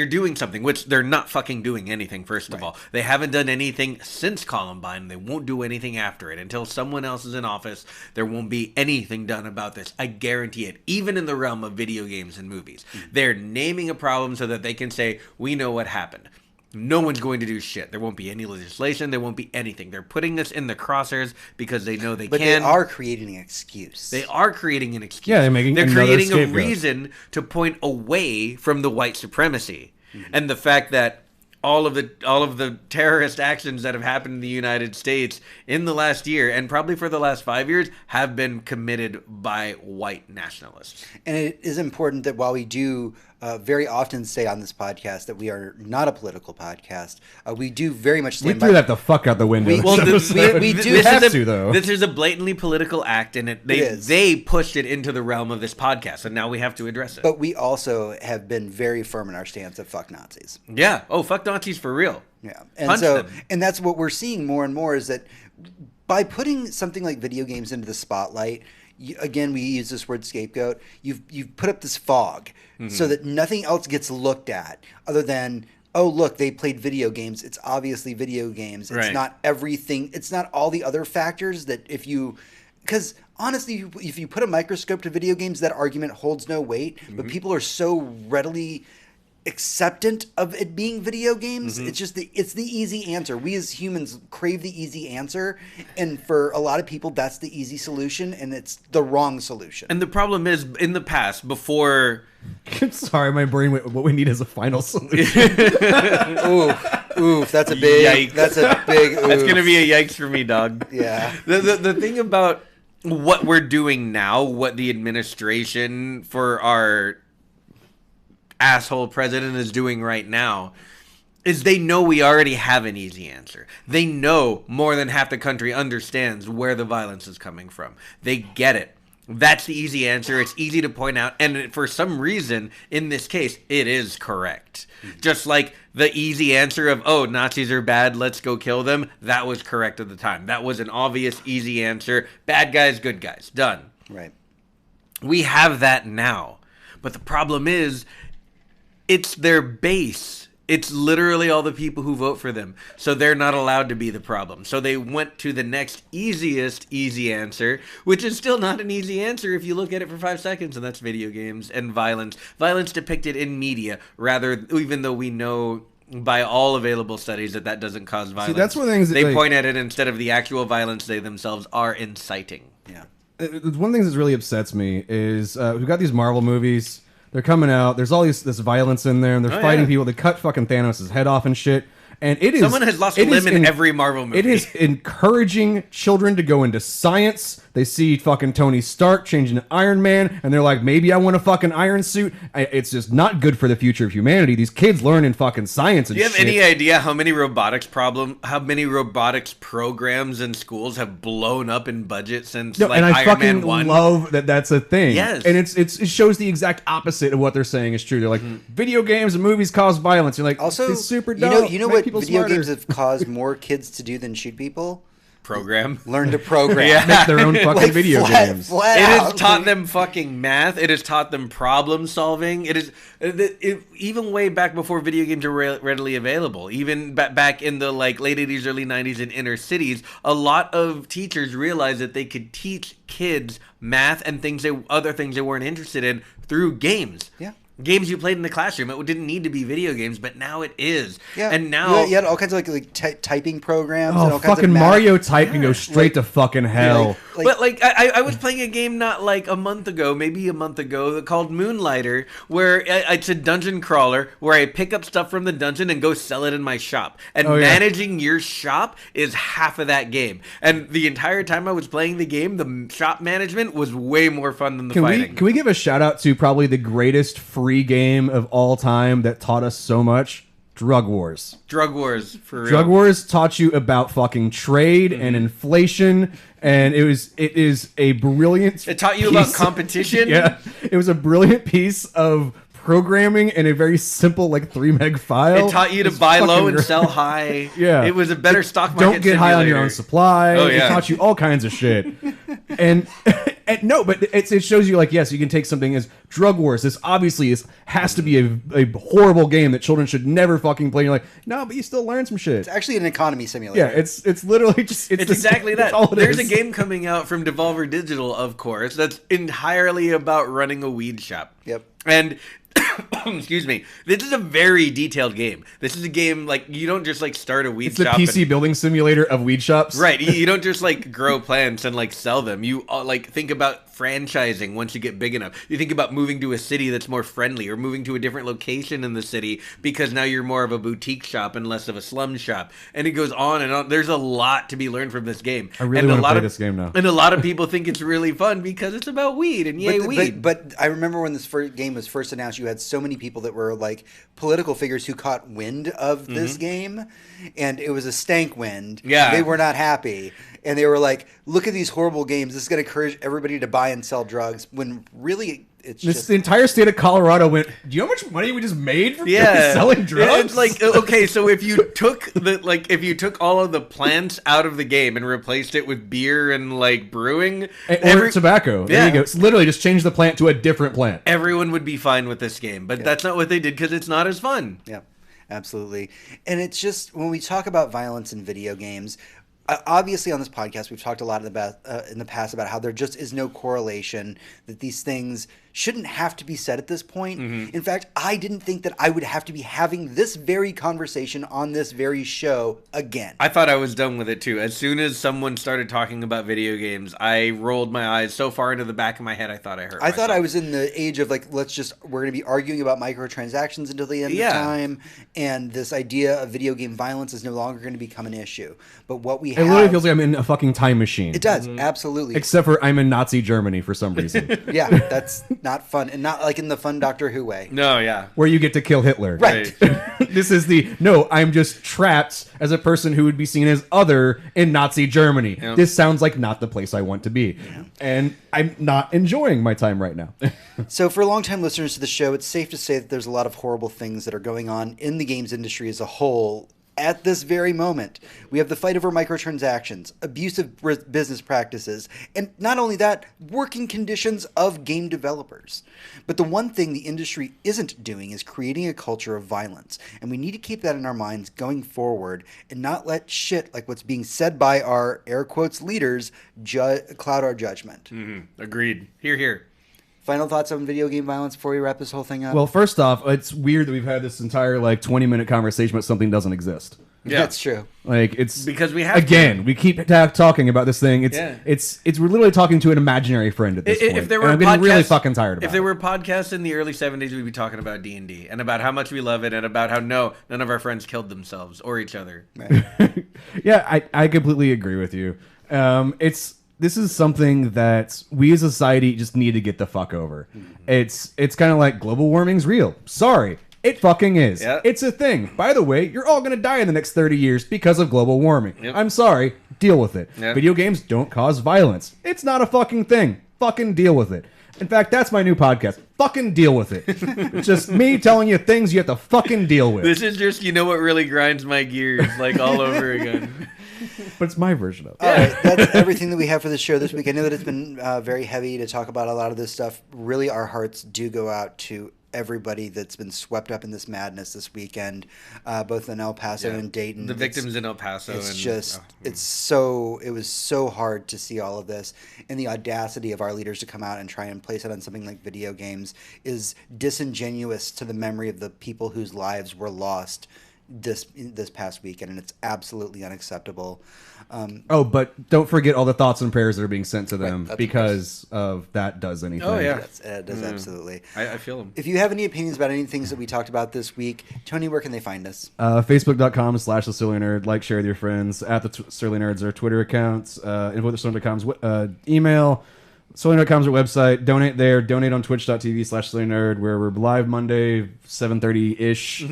doing something, which they're not fucking doing anything, first of all. They haven't done anything since Columbine. They won't do anything after it. Until someone else is in office, there won't be anything done about this. I guarantee it. Even in the realm of video games and movies. They're naming a problem so that they can say, we know what happened. No one's going to do shit. There won't be any legislation. There won't be anything. They're putting this in the crosshairs because they know they can. But they are creating an excuse. They are creating an excuse. Yeah, they're creating a reason to point away from the white supremacy and the fact that all of the terrorist actions that have happened in the United States in the last year and probably for the last 5 years have been committed by white nationalists. And it is important that while we do very often say on this podcast that we are not a political podcast, we do very much stand by. We threw that the fuck out the window. We do have to, though. This is a blatantly political act, and they pushed it into the realm of this podcast, and now we have to address it. But we also have been very firm in our stance of fuck Nazis. Yeah. Oh, fuck Nazis for real. Yeah. And that's what we're seeing more and more is that by putting something like video games into the spotlight, again, we use this word scapegoat. You've put up this fog so that nothing else gets looked at other than, oh, look, they played video games. It's obviously video games. It's not everything. It's not all the other factors that because honestly, if you put a microscope to video games, that argument holds no weight. But people are so readily acceptant of it being video games. It's just it's the easy answer. We as humans crave the easy answer, and for a lot of people that's the easy solution, and it's the wrong solution. And the problem is, in the past, before sorry, my brain went, what we need is a final solution. Oof, that's a big yikes. That's a big oof. That's gonna be a yikes for me, dog. Yeah. The thing about what we're doing now, what the administration for our asshole president is doing right now, is they know we already have an easy answer. They know more than half the country understands where the violence is coming from. They get it. That's the easy answer. It's easy to point out. And for some reason, in this case, it is correct. Just like the easy answer of, oh, Nazis are bad, let's go kill them. That was correct at the time. That was an obvious, easy answer. Bad guys, good guys. Done. Right. We have that now. But the problem is, it's their base. It's literally all the people who vote for them. So they're not allowed to be the problem. So they went to the next easiest easy answer, which is still not an easy answer if you look at it for 5 seconds, and that's video games and violence. Violence depicted in media, rather, even though we know by all available studies that doesn't cause violence. See, that's one of the things that, they point at it instead of the actual violence they themselves are inciting. Yeah. One of the things that really upsets me is we've got these Marvel movies. They're coming out. There's all this violence in there, and they're fighting people. They cut fucking Thanos' head off and shit. And it is Someone has lost a limb in every Marvel movie. It is encouraging children to go into science. They see fucking Tony Stark changing to Iron Man, and they're like, maybe I want a fucking iron suit. It's just not good for the future of humanity. These kids learn in fucking science and shit. Do you have any idea how many robotics programs in schools have blown up in budget since and I Iron fucking Man 1? love that that's a thing. Yes. And it shows the exact opposite of what they're saying is true. They're like, video games and movies cause violence. You're like, Also, it's super dope. you know Make what people video smarter. games have caused more kids to do than shoot people? Program. Learn to program. Yeah. Make their own fucking Like, video games. flat It out. has taught them fucking math. It has taught them problem solving. Even way back before video games were readily available. Even back in the late 80s, early 90s in inner cities, a lot of teachers realized that they could teach kids math and other things they weren't interested in through games. Yeah. Games you played in the classroom. It didn't need to be video games, but now it is. Yeah. And now you had all kinds of typing programs and Oh, all kinds of fucking math. Mario type can go straight to fucking hell. But I was playing a game not a month ago, called Moonlighter, where it's a dungeon crawler where I pick up stuff from the dungeon and go sell it in my shop. And managing your shop is half of that game. And the entire time I was playing the game, the shop management was way more fun than the fighting. Can we give a shout out to probably the greatest free game of all time that taught us so much? Drug Wars. Drug Wars, for real. Drug Wars taught you about fucking trade and inflation, and it is a brilliant. It taught you about competition. Yeah, it was a brilliant piece of programming in a very simple 3 meg file. It taught you to It's buy low fucking and great. sell high. Yeah, It was a better stock market Don't get high on your simulator. own supply. Oh, yeah. It taught you all kinds of shit. and no, but it shows you yes, you can take something as Drug Wars. This obviously has to be a horrible game that children should never fucking play. And you're like, no, but you still learn some shit. It's actually an economy simulator. Yeah, it's literally just It's exactly that. That's all it There's is. a game coming out from Devolver Digital, of course, that's entirely about running a weed shop. Yep. And excuse me, this is a very detailed game. This is a game you don't just start a weed It's the shop. PC building simulator of weed shops. Right, you don't just grow plants and sell them. You think about franchising once you get big enough. You think about moving to a city that's more friendly, or moving to a different location in the city because now you're more of a boutique shop and less of a slum shop. And it goes on and on. There's a lot to be learned from this game. I really want to play this game now. And a lot of people think it's really fun because it's about weed and yay weed. But I remember when this game was first announced, you had so many people that were political figures who caught wind of this game, and it was a stank wind. Yeah. They were not happy. And they were like, look at these horrible games. This is going to encourage everybody to buy and sell drugs, when really it's just... The entire state of Colorado went, do you know how much money we just made from selling drugs? It's okay, so if you took all of the plants out of the game and replaced it with beer and brewing or tobacco. There Yeah. you go. It's literally just change the plant to a different plant. everyone would be fine with this game. But that's not what they did because it's not as fun. Yeah, absolutely. And it's just, when we talk about violence in video games, obviously on this podcast we've talked a lot about in the past about how there just is no correlation, that these things shouldn't have to be said at this point. In fact, I didn't think that I would have to be having this very conversation on this very show again. I thought I was done with it too. As soon as someone started talking about video games, I rolled my eyes so far into the back of my head I thought I hurt myself. thought I was in the age of we're going to be arguing about microtransactions until the end of time, and this idea of video game violence is no longer going to become an issue. But what we It have... literally feels like I'm in a fucking time machine. It does, absolutely. Except for I'm in Nazi Germany for some reason. Yeah, that's not fun, and not in the fun Doctor Who way. No, yeah. Where you get to kill Hitler. Right. This is I'm just trapped as a person who would be seen as other in Nazi Germany. Yep. This sounds like not the place I want to be. Yeah. And I'm not enjoying my time right now. So for long-time listeners to the show, it's safe to say that there's a lot of horrible things that are going on in the games industry as a whole. At this very moment, we have the fight over microtransactions, abusive business practices, and not only that, working conditions of game developers. But the one thing the industry isn't doing is creating a culture of violence, and we need to keep that in our minds going forward and not let shit like what's being said by our air quotes leaders cloud our judgment. Agreed. Hear, hear. Final thoughts on video game violence before we wrap this whole thing up? Well, first off, it's weird that we've had this entire 20-minute conversation, but something doesn't exist. Yeah. That's true. Like it's Because we have again, we keep talking about this thing. It's we're literally talking to an imaginary friend at this point. If there were and I'm getting really podcasts- fucking tired about If there it. were podcasts in the early 70s, we'd be talking about D&D and about how much we love it and about how none of our friends killed themselves or each other. Right. Yeah, I completely agree with you. This is something that we as a society just need to get the fuck over. It's kind of like global warming's real. Sorry. It fucking is. Yeah. It's a thing. By the way, you're all going to die in the next 30 years because of global warming. Yep. I'm sorry. Deal with it. Yep. Video games don't cause violence. It's not a fucking thing. Fucking deal with it. In fact, that's my new podcast. Fucking deal with it. It's just me telling you things you have to fucking deal with. This is just, what really grinds my gears, like all over again. But it's my version of it. All right, that's everything that we have for the show this week. I know that it's been very heavy to talk about a lot of this stuff. Really, our hearts do go out to everybody that's been swept up in this madness this weekend, both in El Paso and Dayton. The victims in El Paso. It was so hard to see all of this, and the audacity of our leaders to come out and try and place it on something like video games is disingenuous to the memory of the people whose lives were lost this past weekend, and it's absolutely unacceptable. But don't forget all the thoughts and prayers that are being sent to them that's because of that does anything. Oh, yeah. It does absolutely. I feel them. If you have any opinions about any things that we talked about this week, Tony, where can they find us? Facebook.com/The Surly Nerd. Like, share with your friends. At the Surly Nerds are Twitter accounts. InfoTheStorm.com's email. SurlyNerd.com's our website. Donate there. Donate on Twitch.tv/Surly Nerd, where we're live Monday, 7:30-ish.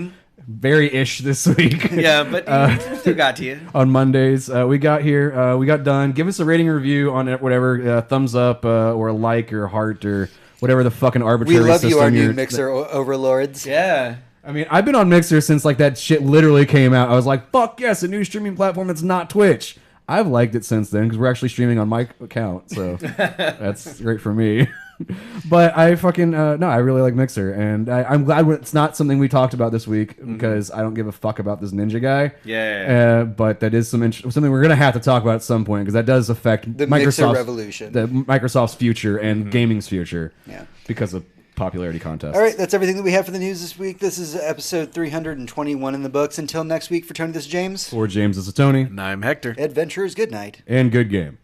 Very ish this week. Yeah, but we still got to you. On Mondays. We got here. We got done. Give us a rating review on it, whatever. Thumbs up or a like or a heart or whatever the fucking arbitrary We love you, our system new you're- Mixer overlords. Yeah. I mean, I've been on Mixer since like that shit literally came out. I was like, fuck yes, a new streaming platform that's not Twitch. I've liked it since then because we're actually streaming on my account, so that's great for me. But I fucking I really like Mixer, and I'm glad it's not something we talked about this week because I don't give a fuck about this ninja guy. Yeah. But that is something we're gonna have to talk about at some point because that does affect The Mixer Microsoft's revolution. Microsoft's future and gaming's future. Yeah. Because of popularity contests. All right, that's everything that we have for the news this week. This is episode 321 in the books. Until next week, for Tony, this is James. For James, this is Tony. And I'm Hector. Adventurers, good night. And good game.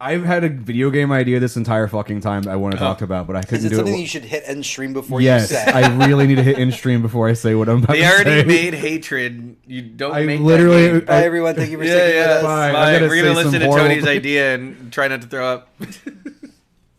I've had a video game idea this entire fucking time that I want to talk about, but I Is couldn't it do something it. you should hit end stream before Yes, you say? I really need to hit in stream before I say what I'm about They to already say. made Hatred. You don't I make literally- that game. Bye, everyone. Thank you for sticking with us. Bye. I Bye. gotta We're going to say some listen to horrible- Tony's idea and try not to throw up.